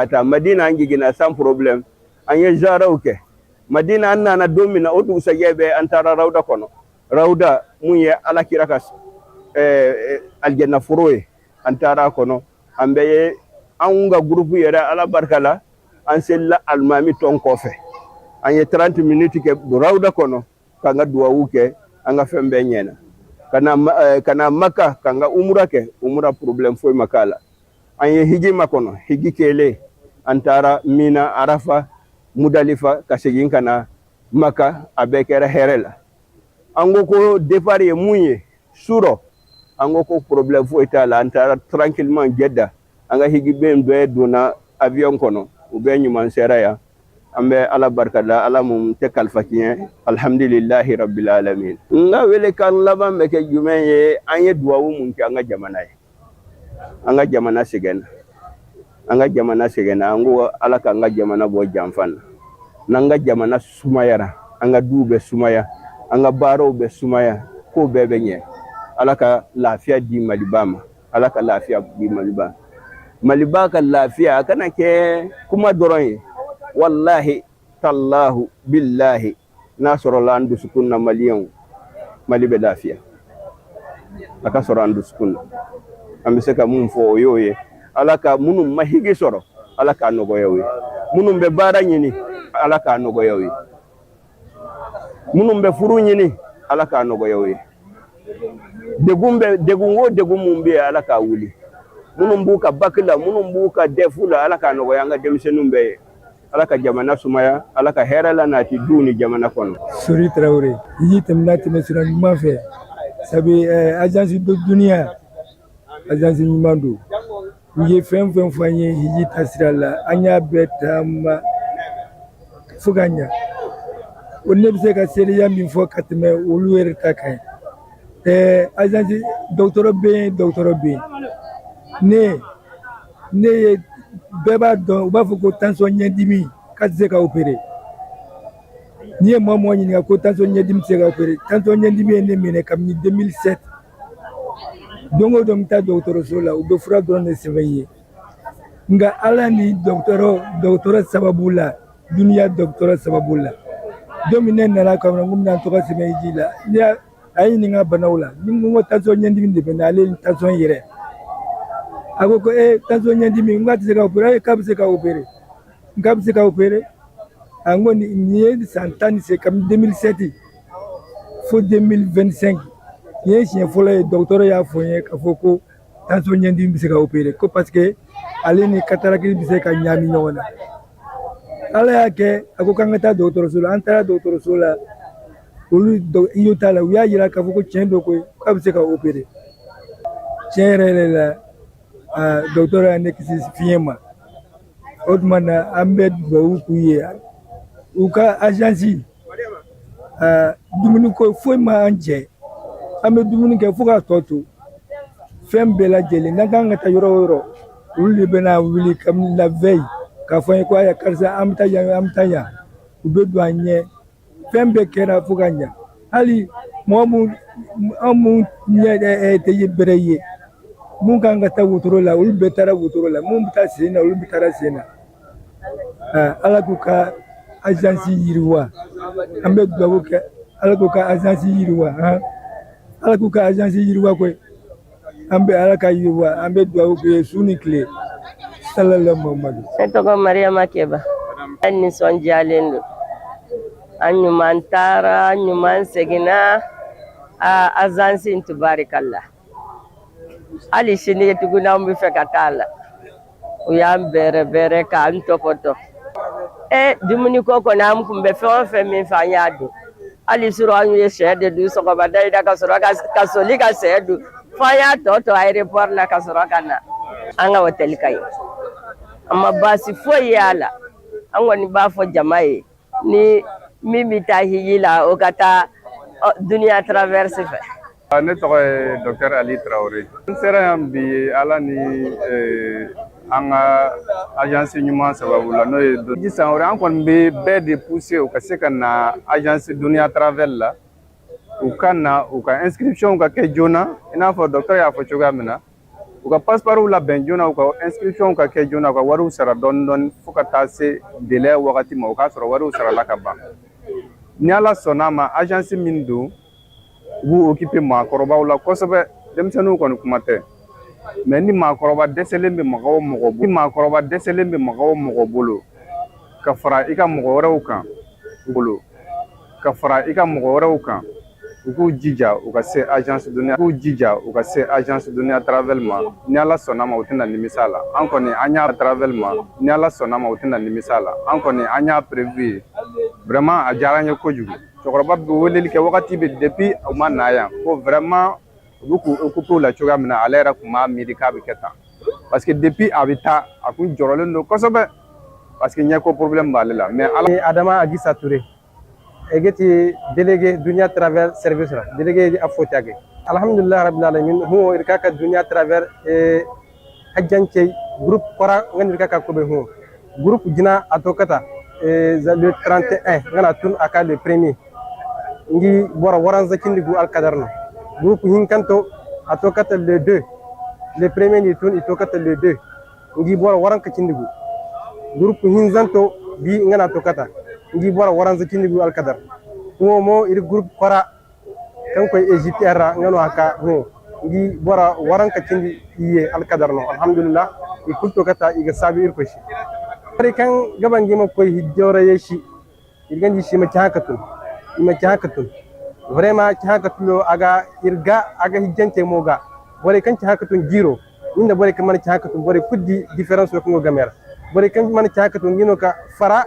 taa Madina an jiginna sans problème an ye ziaraw kɛ Madina an nana don min na o dugusɛjɛ bɛɛ an taara rawda kɔnɔ rawda mun ye Alakira ka aljanna foro ye an taara a kɔnɔ an bɛɛ ye anw ka groupe yɛrɛ Ala barika la an selila alimami tɔn kɔfɛ an ye 30 minutes kɛ rawda kɔnɔ k'an ka duwawu kɛ an ka fɛn bɛɛ ɲɛna kana Maka k'an ka umura kɛ umura problème foyi ma k'a la an ye hiji makɔnɔ hiji kelen an taara Mina Arafa Mudalifa ka segin ka na Maka a bɛɛ kɛra hɛrɛ la an ko départ ye mun ye surɔ an ko problème foyi t'a la an taara tranquillement Jeddah an ka hijibɛn bɛɛ donna avion kɔnɔ u bɛɛ ɲuman sera yan an bɛ Ala barikada Ala mun tɛ kalifa tiɲɛ alhamdulillahi rabbil alamin n ka welekan laban bɛ kɛ jumɛn ye an ye duwawu mun kɛ an ka jamana ye an ka jamana sɛgɛnna an ko Ala k'an ka jamana bɔ janfan na n'an ka jamana sumayara an ka duw bɛ sumaya an ka baaraw bɛ sumaya ko bɛɛ bɛ ɲɛ Ala ka lafiya di Maliba ma Ala ka lafiya di Maliba ka lafiya a kana kɛ kuma dɔrɔn ye wallahi tallahu billahi n'a sɔrɔla an dusukun na maliyɛnw Mali bɛ lafiya a ka sɔrɔ an dusukun na an bɛ se ka mun fɔ o y'o ye Ala ka minnu ma higi sɔrɔ Ala k'a nɔgɔya u ye minnu bɛ baara ɲini Ala k'a nɔgɔya u ye minnu bɛ furu ɲini Ala k'a nɔgɔya u ye degun mun bɛ yen Ala k'a wuli minnu b'u ka bac la minnu b'u ka DEF la Ala k'a nɔgɔya an ka denmisɛnninw bɛɛ ye Ala ka jamana sumaya Ala ka hɛrɛ la nati duw ni jamana kɔnɔ Sori Traoré yi tɛmɛna tɛmɛsira ɲuman fɛ sabu agence de dunia agence ɲuman don u ye fɛn fɛn fɔ an ye hiji tasira la an y'a bɛɛ taama fo ka ɲa o ne bɛ se ka seereya min fɔ ka tɛmɛ olu yɛrɛ ta kan agence dɔgɔtɔrɔ bɛ yen ne ye bɛɛ b'a dɔn u b'a fɔ ko tension ɲɛdimi k'a tɛ se ka opérer n'i ye mɔgɔ ɲininka ko tension ɲɛdimi tɛ se ka opérer tension ɲɛdimi ye ne minɛ kabini 2007 don o don n bɛ taa dɔgɔtɔrɔso la u bɛ fura dɔrɔn de sɛbɛn n ye nka Ala ni dɔgɔtɔrɔ sababu la duniya dɔgɔtɔrɔ sababu la don min ne nana ka na n ko n bɛna n tɔgɔ sɛbɛn hiji la a ye ɲininka banaw la ni n ko tension ɲɛdimi de bɛ na ale ni tension yɛrɛ a ko tension ɲɛdimi n k'a tɛ se ka opérer k'a bɛ se ka opérer n k'a bɛ se ka opérer a n ko nin ye san 10 kabini 2007 fo 2025 nin ye siɲɛ fɔlɔ ye dɔgɔtɔrɔ y'a fɔ n ye k'a fɔ ko tension ɲɛdimi bɛ se ka opérer ko parce que ale ni cataracte bɛ se ka ɲagami ɲɔgɔn na Ala y'a kɛ a ko k'an ka taa dɔgɔtɔrɔso la an taara dɔgɔtɔrɔso la olu iyo t'a la u y'a jira k'a fɔ ko tiɲɛ don koyi k'a bɛ se ka opérer tiɲɛ yɛrɛ la dɔgɔtɔrɔ y'a ne kisi fiɲɛ ma o tuma na an bɛ dugawu k'u ye u ka agence dumuni ko foyi ma an jɛ an bɛ dumuni kɛ fo k'a tɔ to fɛn bɛɛ lajɛlen n'an kan ka taa yɔrɔ o yɔrɔ olu de bɛna wuli kabini la veille k'a fɔ an ye ko aya karisa an bɛ taa yan u bɛ don an ɲɛ fɛn bɛɛ kɛra fo ka ɲa hali mɔgɔ mun ɲɛ tɛ ye bɛrɛ ye mun kan ka taa wotoro la olu bɛɛ taara wotoro la mun bɛ taa sen na olu bɛ taara sen na Ala k'u ka agence yiriwa an bɛ dugawu kɛ Ala k'u ka agence yiriwa Ala k'u ka agence yiriwa koyi an bɛ Ala ka yiriwa an bɛ dugawu k'u ye su ni tile sallallahu Muhammadu. Ne tɔgɔ Mariama Keba an nisɔndiyalen don an ɲuman taara an ɲuman seginna agence in tubarikala hali sini tuguni an bɛ fɛ ka taa la u y'an bɛrɛ k'an tɔpɔtɔ dumuni ko kɔni an kun bɛ fɛn o fɛn min fɛ an y'a dun hali surɔ an ye sɛ de dun sɔgɔmada in na ka sɔrɔ ka soli ka sɛ dun fo an y'a tɔ aéroport la ka sɔrɔ ka na an ka hôtel ka ye amma baasi foyi y'a la an kɔni b'a fɔ jama ye ni min bɛ taa hiji la o ka taa duniya traverse fɛ. Ne tɔgɔ ye Dr Ali Traoré. N sera yan bi ala ni an ka agence ɲuman sababu la n'o ye hiji san wɛrɛ an kɔni bɛ bɛɛ de pousser u ka se ka na agence duniya travel la u ka na u ka inscription ka kɛ joona i n'a fɔ docteur y'a fɔ cogoya min na u ka passeport labɛn joona u ka inscription ka kɛ joona u ka wariw sara dɔɔni dɔɔni fo ka taa se délai wagati ma u k'a sɔrɔ wariw sarala ka ban ni ala sɔnna ma agence min don u b'u occuper maakɔrɔbaw la kosɛbɛ denmisɛnninw kɔni kuma tɛ mais ni maakɔrɔba dɛsɛlen bɛ mɔgɔ o mɔgɔ bolo ni maakɔrɔba dɛsɛlen bɛ mɔgɔ o mɔgɔ bolo ka fara i ka mɔgɔ wɛrɛw kan bolo ka fara i ka mɔgɔ wɛrɛw kan u k'u jija u ka se agence duniya k'u jija u ka se agence duniya travel ma ni ala sɔnna ma u tɛna nimisa la an kɔni an y'a travel ma ni ala sɔnna ma u tɛna nimisa la an kɔni an y'a prévu ye vraiment a diyara an ye kojugu cɛkɔrɔba bɛ weleli kɛ wagati bɛ depuis u ma na yan ko vraiment u bɛ k'u occuper la cogoya min na ale yɛrɛ tun b'a miiri k'a bɛ kɛ tan parce que depuis a bɛ taa a kun jɔrɔlen don kosɛbɛ parce que ɲɛko problème b'ale la mais ala Adama Agisa Touré egeti délégué Dunia Travel Service la délégué afotage alhamdulillah rabbil alamin ho irkaka Dunia Travel hajjanche groupe kora ngani irkaka ko be ho groupe dina atokata le 31 ngana tun aka le premier ngi bora waran zakindi gu alkadarna groupe hinkanto atokata le 2 le premier ni tun itokata le 2 ngi bora waran kacindi gu groupe hinzanto bi ngana atokata ngi bora waran zakindi gu alkadar mo iri groupe kora kan koy EGTR ngano aka ho ngi bora waran kacindi iye alkadar no alhamdulillah ikulto kata iga sabi ir koshi pare kan gabangi ma koy hijjora yeshi irganji shi ma hakatun ima hakatun vraiment hakatulo aga irga aga hijjante moga bore kan hakatun giro inda bore kan man hakatun bore kuddi difference ko gamera bore kan man hakatun ngino ka fara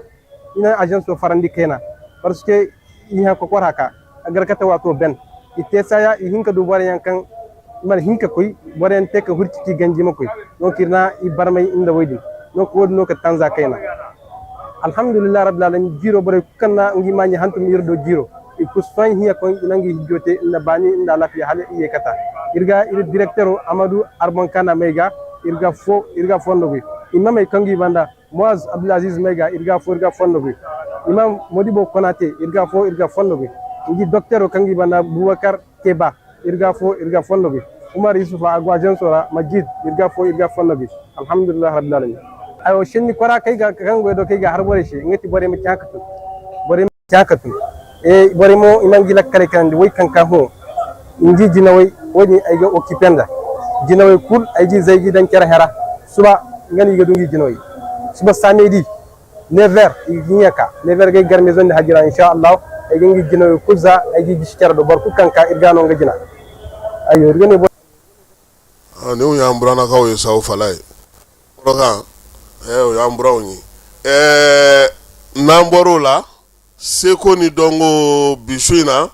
ina agence o farandi kena parce que iha ko koraka agar kata wato ben ite saya ihinka du bore yankan man hinka koy bore en tek hurti ganji makoy donc irna i barmay inda waydi donc wodno ka tanza kena alhamdulillah rabbil alamin giro bore kanna ngi mani hantum yirdo giro e kusfan hiya ko nangi hijjote na bani inda lafi hale iye kata irga ir directeur Amadou Arbon Kana Mega irga fondo bi imam e kangi banda Moaz Abdulaziz Mega irga fondo bi imam Modibo Konate irga fondo bi ngi docteur kangi banda Boubacar Keba irga fondo bi Umar Yusufa Agwajan Sora Majid irga fondo bi alhamdulillah rabbil alamin ayo shenni kora kai ga kango do kai ga har bore shi ngati bore mi takatu e bore mo imam gila kare kan di way kanka ho inji jinawai woni ay ga okipenda jinawai kul ay ji zai gidan kera hera suba ngani ga dungi jinawai suba samedi 9h iginyaka 9h ga garmaison de hajira inshallah ay ngi jinawai kulza ay ji shikara do barku kanka irgano nga jina ayo irgane bo ne o yambrana ka o yesa o falai roga o yambra oni namboro la seko ni dongo bisuina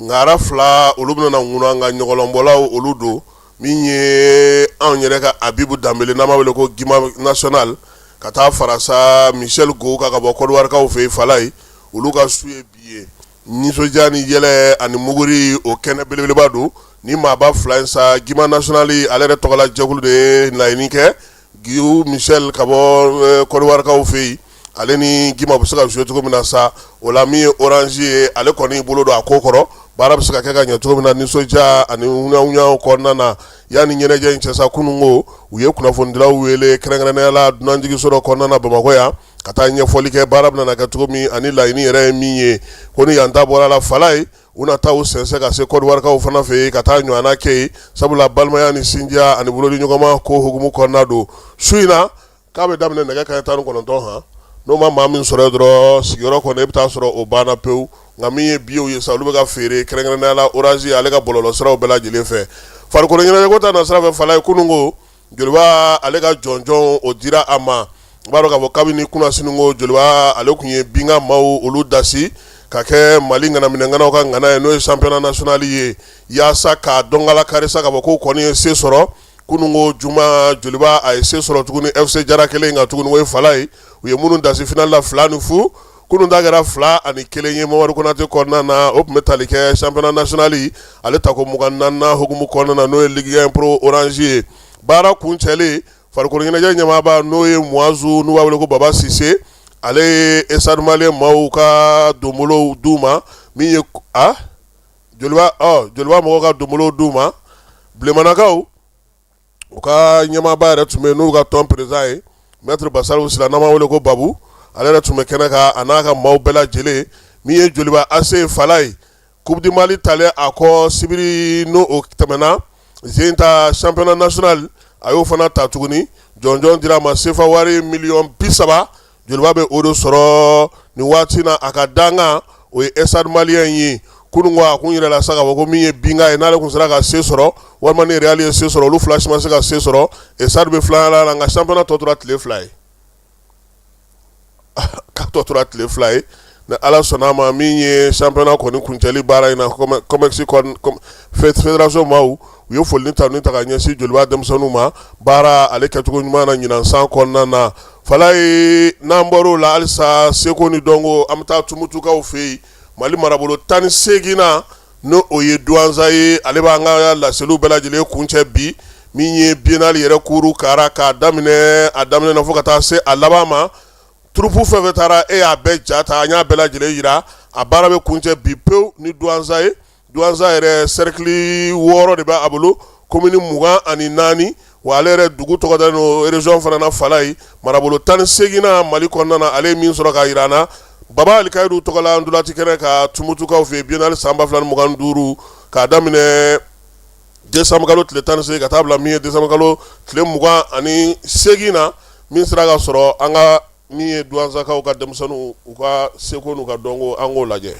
ngara fla olubna na nguna nga nyogolombola oludo minye anyere ka Abibu Dambele na mabele ko gima national kata farasa Michel Go ka ka bokol war ka o fe falai oluka suye biye ni sojani yele ani muguri o kene belebele badu ni maba flansa gima nationali alere tokola jegulu de lainike giu Michel kabo kolwar ka o fe ale ni gima busaka suye to mina sa olami orange ale koni bolo do akokoro bara busaka keka nyato mina ni soja ani unya ko nana yani nyene je nchesa kunungo uye kuna fondila wele krengana la dunanjigi soro ko nana bamako ya kata nye folike bara bana katomi ani laini ere miye koni yanda bora la falai una tawu sense ka se kod warka o fana fe kata nywana ke sabula balma yani sinja ani bulodi nyogoma ko hugumu konado suina kabe damne naga kan tanu kono to ha no ma min soro dro sigoro ko ne bita soro o bana peu ngami bio ye salu ga fere krengana la oraji ale ga bololo soro bela jele fe far ko ngene ko ta na sara fe falai kunungo jolwa ale ga jonjon o dira ama baro ka bokabi ni kuna sinungo jolwa ale kunye binga mawo olu dasi kake malinga na minengana ka ngana no championnat national ye ya saka dongala karisa ka boko koni se soro kunungo juma joliba a ye se sɔrɔ tuguni FC Jara kelen nka tuguni o ye fala ye u ye minnu dasi final la 2 ni fu kunun ta kɛra 2 ani 1 ye Mamadu Konate kɔnɔna na o tun bɛ tali kɛ championnat national ale ta ko 24 hukumu kɔnɔna na n'o ye Ligue 1 Pro Orange ye baara kuncɛlen farikolo ɲɛnajɛ ɲɛmaaba n'o ye Muazu n'u b'a wele ko Baba Sise ale ye Stade Malien maaw ka donbolo d'u ma min ye joliba mɔgɔw ka donbolo d'u ma bilemanakaw u ka ɲɛmaaba yɛrɛ tun bɛ n'u ka tɔn président ye maître Basalu Sila n'an b'a wele ko Babu ale yɛrɛ tun bɛ kɛnɛ kan a n'a ka maaw bɛɛ lajɛlen min ye joliba AC fala ye Coupe du Mali talen a kɔ sibiri n'o tɛmɛna Zenta championnat national a y'o fana ta tuguni jɔnjɔn dira a ma sefa wari miliyɔn 30 joliba bɛ o de sɔrɔ nin waati na a ka dankan o ye Stade Malien ye kunungo a kun yɛrɛ la sa ka fɔ ko min ye binga ye n'ale kun sera ka se sɔrɔ walima ni Real ye se sɔrɔ olu fila si ma se ka se sɔrɔ Stade bɛ filanan la nka championnat tɔ tora tile 2 ye k'a tɔ tora tile 2 ye ni Ala sɔnna a ma min ye championnat kɔni kuncɛli baara in na COMEX fédération maaw u ye foli ta ni ta ka ɲɛsin joliba denmisɛnninw ma baara ale kɛcogo ɲuman na ɲinan san kɔnɔna na fala ye n'an bɔr'o la halisa seko ni dɔnko an bɛ taa tumutukaw fɛ yen Mali marabolo 18 na n'o o ye Douanza ye ale b'an ka laseliw bɛɛ lajɛlen kuncɛ bi min ye biennale yɛrɛ kuru kara k'a daminɛ a daminɛ na fo ka taa se a laban ma turupu fɛn fɛn taara e y'a bɛɛ ja ta an y'a bɛɛ lajɛlen yira a baara bɛ kuncɛ bi pewu ni Douanza ye Douanza yɛrɛ cercle 6 de b'a bolo commune 24 wa ale yɛrɛ dugu tɔgɔ dalen no région fana na fala ye marabolo 18 na Mali kɔnɔna na ale ye min sɔrɔ ka yira an na Baba Alikayidu tɔgɔ la ndulati kɛnɛ ka tumutukaw fɛ biennale san 2025 k'a daminɛ décembre kalo tile 18 ka taa bila min ye décembre kalo tile 28 na min sera ka sɔrɔ an ka min ye Douanzakaw ka denmisɛnninw u ka seko n'u ka dɔnko an k'o lajɛ.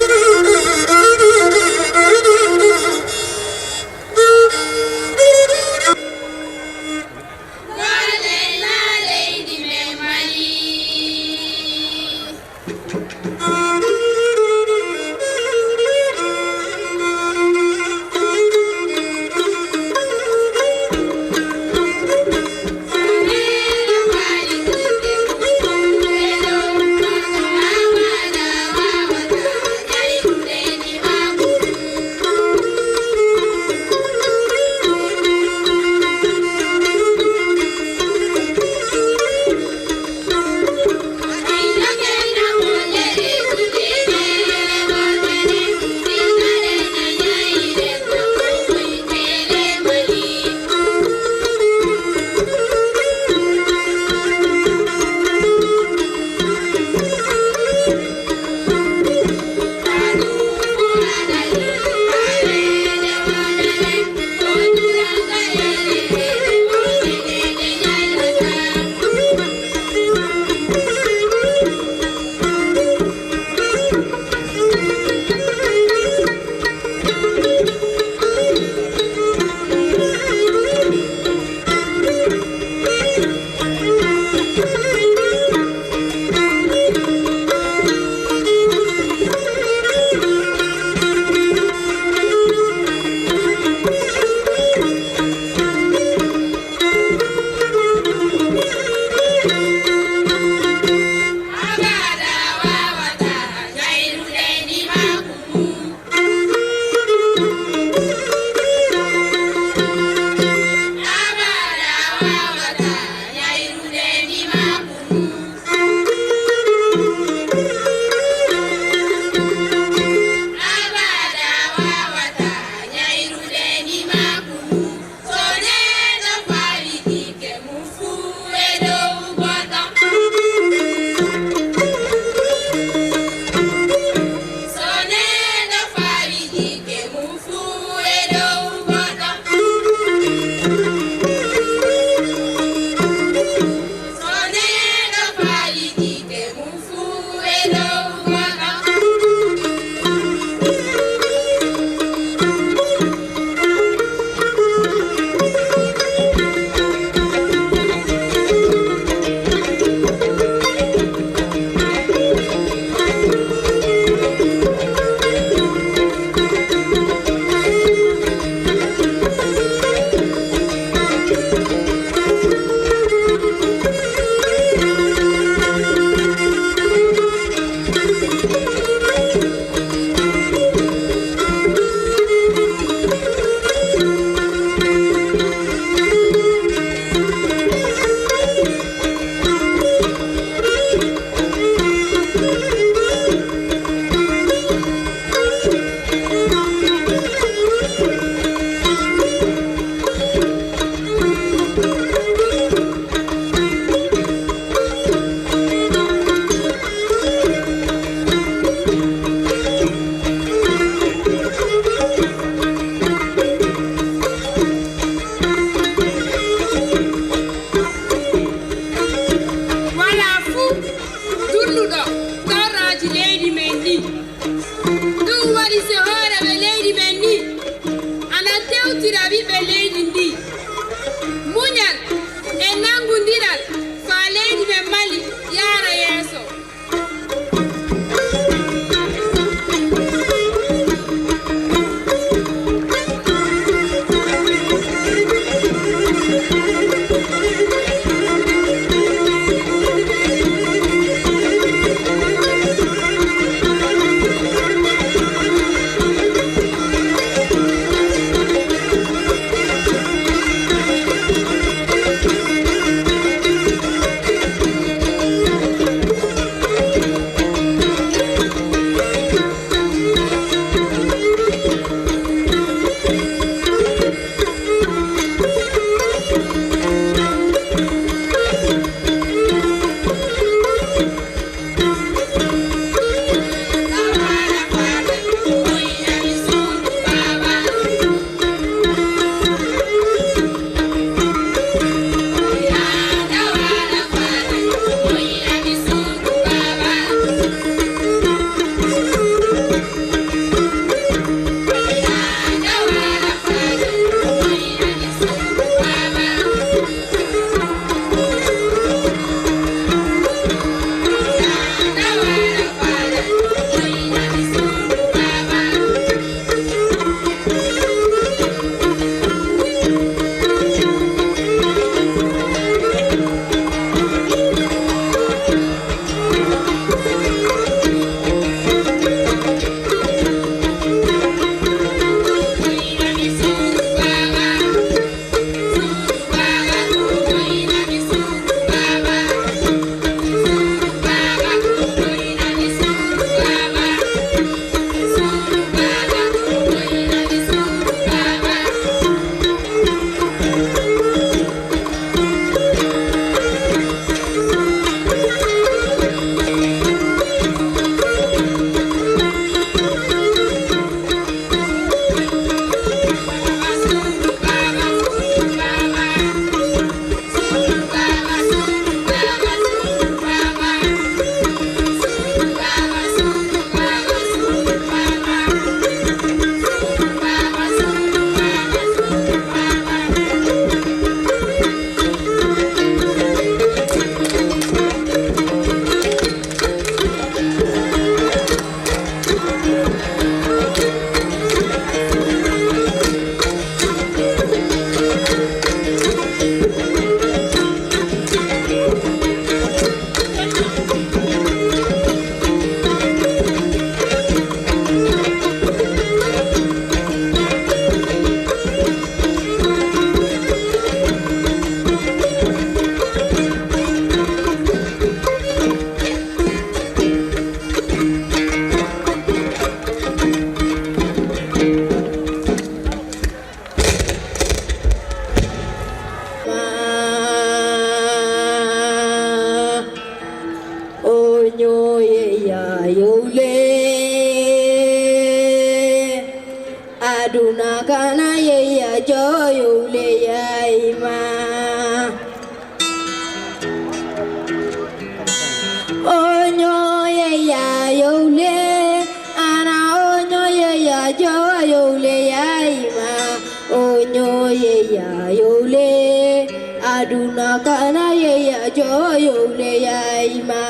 aduna kana yeya joyule yaima onyo yeya yole ana onyo yeya joyule yaima onyo yeya yole aduna kana yeya joyule yaima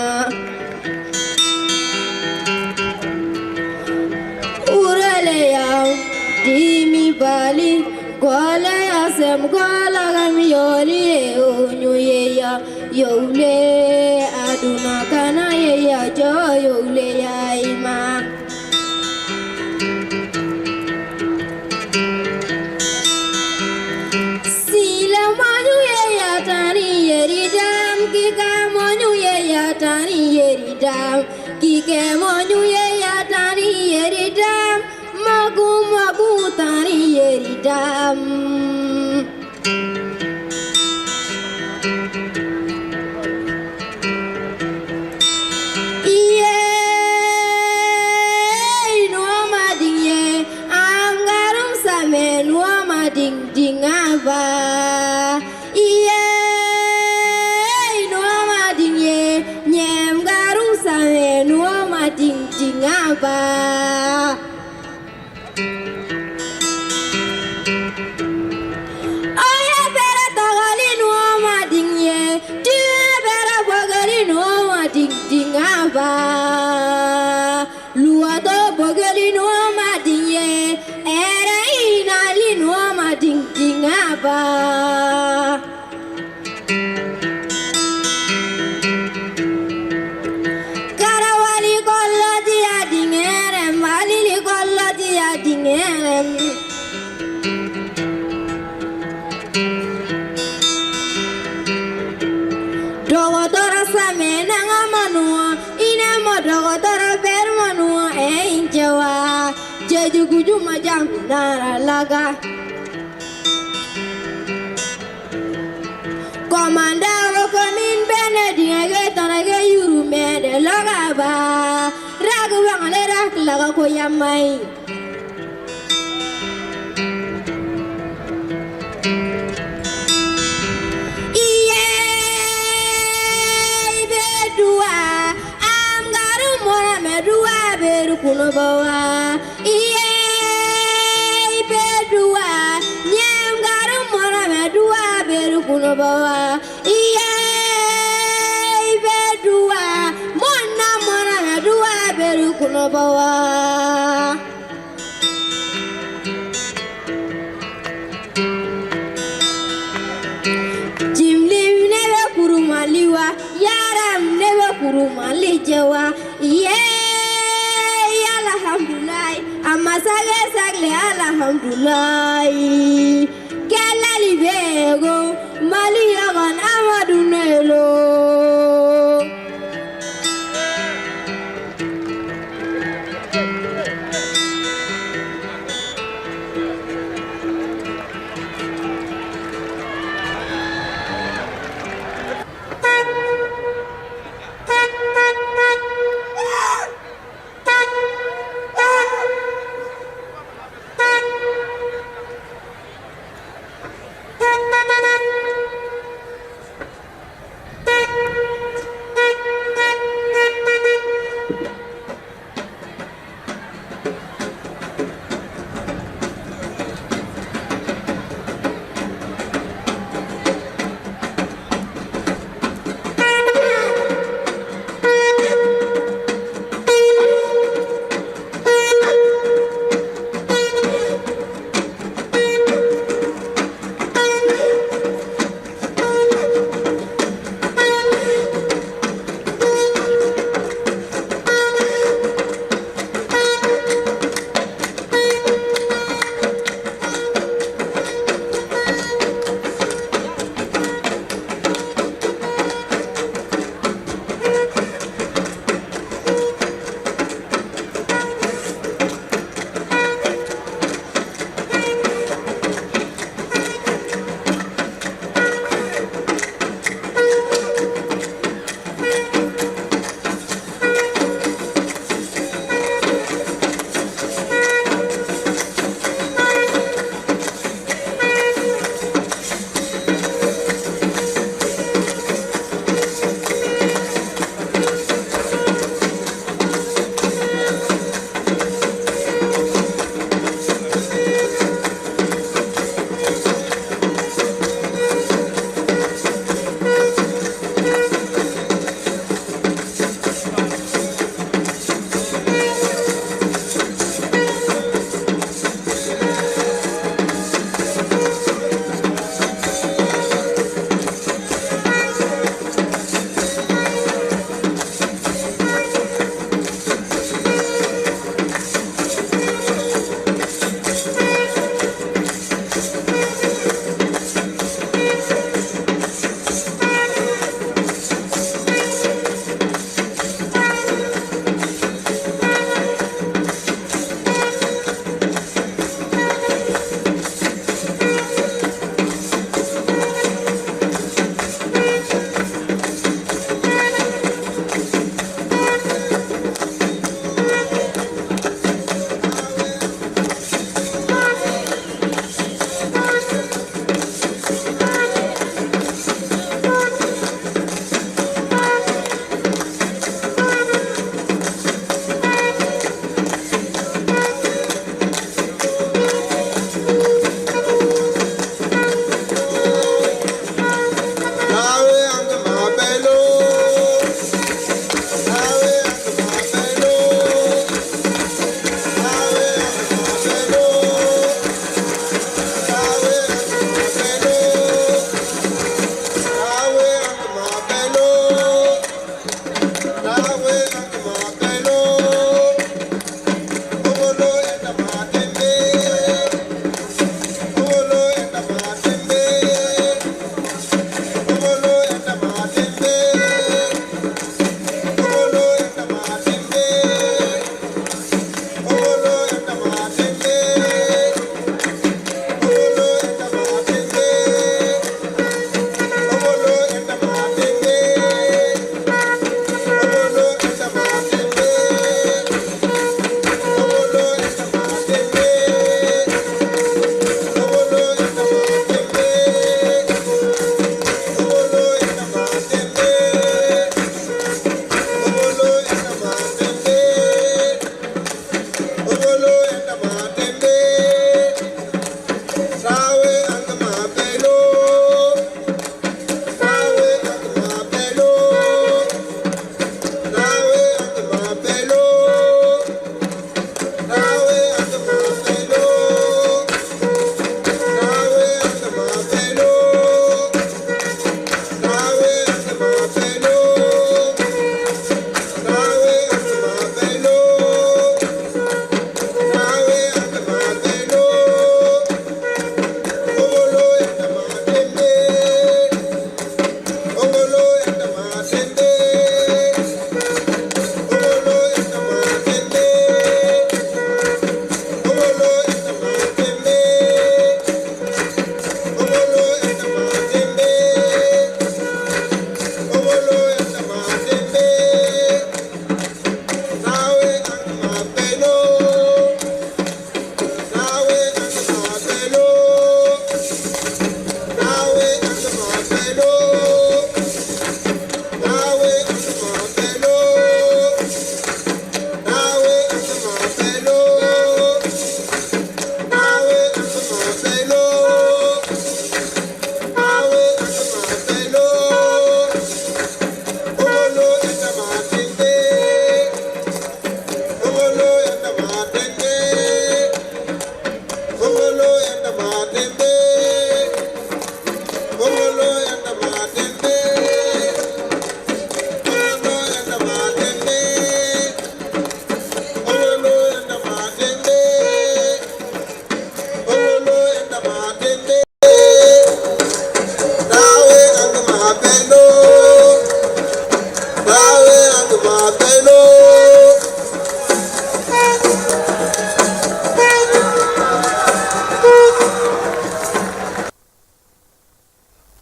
Dimi bali gola asem gola gam yoli onyo yeya yole aduna kana yeya jo yole ya ima sila manyu yeya tani yeridam kika manyu yeya tani yeridam kike manyu yeya tani yeridam Magu tani yeridam Iye nuama dingye Angarum same nuama ding dingaba Iye nuama dingye Nyem garum same nuama ding dingaba Luato bogeli no madinye era inali no mading dingaba Karawali kollati adingere malili kollati adingere Dogotora samena ngamanua Dogotora bermanua injawa Jeju kuju majang nara laga Komanda rokomin bene dinage tanage yuru mede laga ba Ragu wangale rak laga koyamai Kuno bawa iye bedua nyem garu mora medua beru kuno bawa iye bedua mona mora medua beru kuno bawa Jimlim nebe kurumaliwa yaram nebe kurumalijewa iye Alhamdulillah, amma sagle alhamdulillah. Kala libego, mali yagan amadunelo.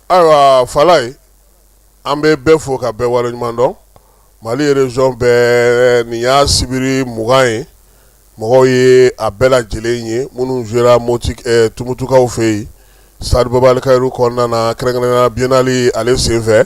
ayiwa fala ye an bɛ bɛɛ fo ka bɛɛ waleɲuman dɔn mali région bɛɛ nin y'a sibiri 20 ye mɔgɔw ye a bɛɛ lajɛlen ye minnu jouera moti tumutukaw fɛ yen stade Babal Kayiru kɔnɔna na kɛrɛnkɛrɛnnenya biennale ale senfɛ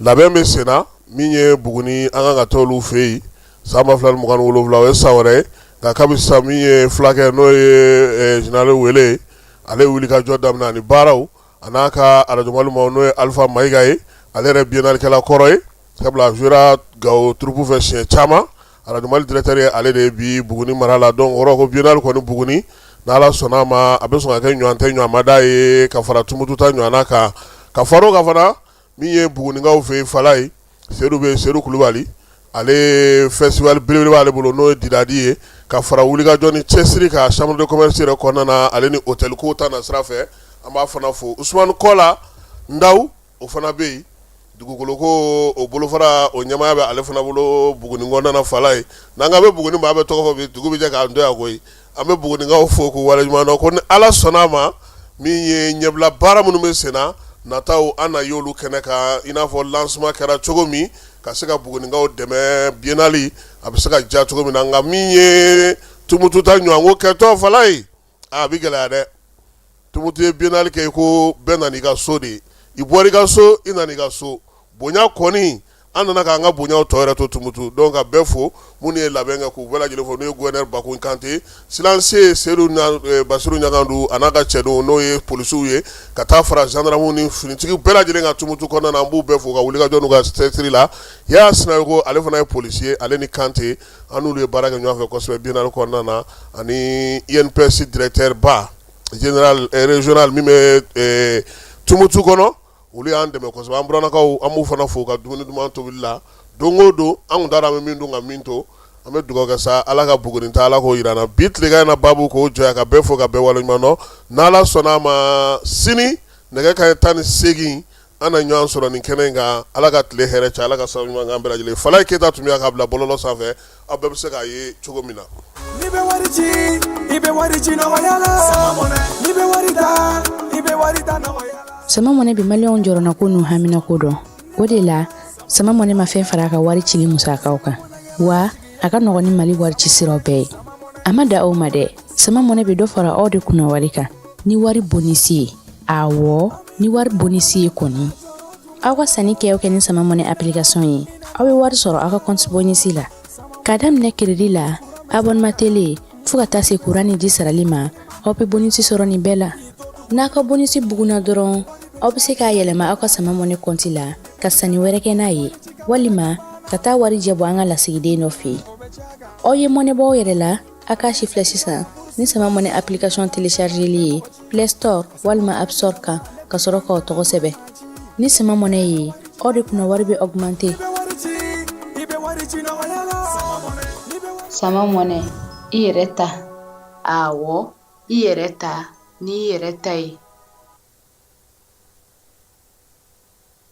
labɛn bɛ sen na min ye Buguni an kan ka taa olu fɛ yen san 2027 o ye san wɛrɛ ye nka kabi sisan min ye fulakɛ n'o ye général Wele ale wuli ka jɔ daminɛ ani baaraw a n'a ka arajomalumaw n'o ye Alpha Mayiga ye ale yɛrɛ biennale-kɛla kɔrɔ ye sabula a jouera Gawo troupe fɛ siɲɛ caman arajomali directeur ye ale de ye bi Buguni mara la donc o ko biennale kɔni Buguni n'Ala sɔnna ma a bɛ sɔn ka kɛ ɲɔgɔn tɛ ɲɔgɔn ma da ye ka fara tumututa ɲɔgɔnna kan ka fara o kan fana min ye Bugunikaw fɛ yen fala ye Seydou bɛ Seydou Kulubali ale festival belebele b'ale bolo n'o ye Didadi ye ka fara wulikajɔ ni cɛsiri ka chambre de commerce yɛrɛ kɔnɔna na ale ni hôtel ko ta na sira fɛ an b'a fana fo Usmane Kɔla Ndaw o fana bɛ yen dugukolo ko o bolofara o ɲɛmaya bɛ ale fana bolo Buguni kɔnɔna na fala ye n'an ka bɛ Buguni maa bɛ tɔgɔ fɔ bi dugu bɛ jɛ k'an to yan koyi an bɛ Bugunikaw fo k'u waleɲuman dɔn ko ni Ala sɔnna a ma min ye ɲɛbila baara minnu bɛ sen na nataw an na y'olu kɛnɛ kan i n'a fɔ lancement kɛra cogo min ka se ka Bugunikaw dɛmɛ biennale a bɛ se ka diya cogo min na nka min ye tumututa ɲɔgɔnko kɛtɔ fala ye a bɛ gɛlɛya dɛ tumutu ye biennale kɛ ko bɛɛ nana i ka so de i bɔra i ka so i nana i ka so bonya kɔni an nana k'an ka bonyaw tɔ yɛrɛ to tumutu donc ka bɛɛ fo minnu ye labɛn kɛ k'u bɛɛ lajɛlen fo n'o ye gouverneur Bakun Kante silencieux Seydou Basiru Ɲagandu a n'a ka cɛdenw n'o ye polisiw ye ka taa fara gendarmew ni finitigiw bɛɛ lajɛlen ka tumutu kɔnɔna na an b'u bɛɛ fo ka wulikajɔ n'u ka cɛsiri la Yaya Sinayogo ale fana ye policier ale ni Kante an n'olu ye baara kɛ ɲɔgɔn fɛ kosɛbɛ biennale kɔnɔna na ani INPS directeur ba général régional min bɛ tumutu kɔnɔ olu y'an dɛmɛ kosɛbɛ an buranakaw an b'u fana fo ka dumuni duman tobili la don o don an kun t'a dɔn an bɛ min dun ka min to an bɛ dugawu kɛ sa Ala ka Buguni ta Ala k'o jira an na bi tilegan in na baabu k'o jɔya ka bɛɛ fo ka bɛɛ waleɲuman dɔn n'Ala sɔnna a ma sini nɛgɛ kanɲɛ 18 an na ɲɔgɔn sɔrɔ nin kɛnɛ in kan Ala ka tile hɛrɛ cɛ Ala ka sababu ɲuman k'an bɛɛ lajɛlen Falaye Keyita tun bɛ yan k'a bila bɔlɔlɔ sanfɛ aw bɛɛ bɛ se k'a ye cogo min na. Ni bɛ wari ci i bɛ wari ci nɔgɔya la ni bɛ wari ta i bɛ wari ta nɔgɔya la. Sama mɔnɛ bi maliyɛnw jɔrɔna ko n'u hamina ko dɔn o de la sama mɔnɛ ma fɛn fara a ka wari cili musakaw kan wa a ka nɔgɔn ni Mali wari ci siraw bɛɛ ye a ma da aw ma dɛ sama mɔnɛ bi dɔ fara aw de kunna wari kan ni wari bonisi ye awɔ ni wari bonisi ye kɔni aw ka sanni kɛ ni sama mɔnɛ application ye aw bɛ wari sɔrɔ aw ka compte bonisi la ka daminɛ crédit la abonnement télé fo ka taa se courant ni ji sarali ma aw bɛ bonisi sɔrɔ nin bɛɛ la n'a ka bonisi buguna dɔrɔn aw bɛ se k'a yɛlɛma aw ka sama mɔnɛ compte la ka sanni wɛrɛ kɛ n'a ye walima ka taa wari jɛbɔ an ka lasigiden dɔ fɛ yen aw ye mɔnɛ bɔ aw yɛrɛ la a k'a si filɛ sisan ni sama mɔnɛ application téléchargeli ye Play Store walima App Store kan ka sɔrɔ k'aw tɔgɔ sɛbɛn ni sama mɔnɛ ye aw de kunna wari bɛ augmenter sama mɔnɛ i yɛrɛ ta awɔ i yɛrɛ ta ni yɛrɛ ta ye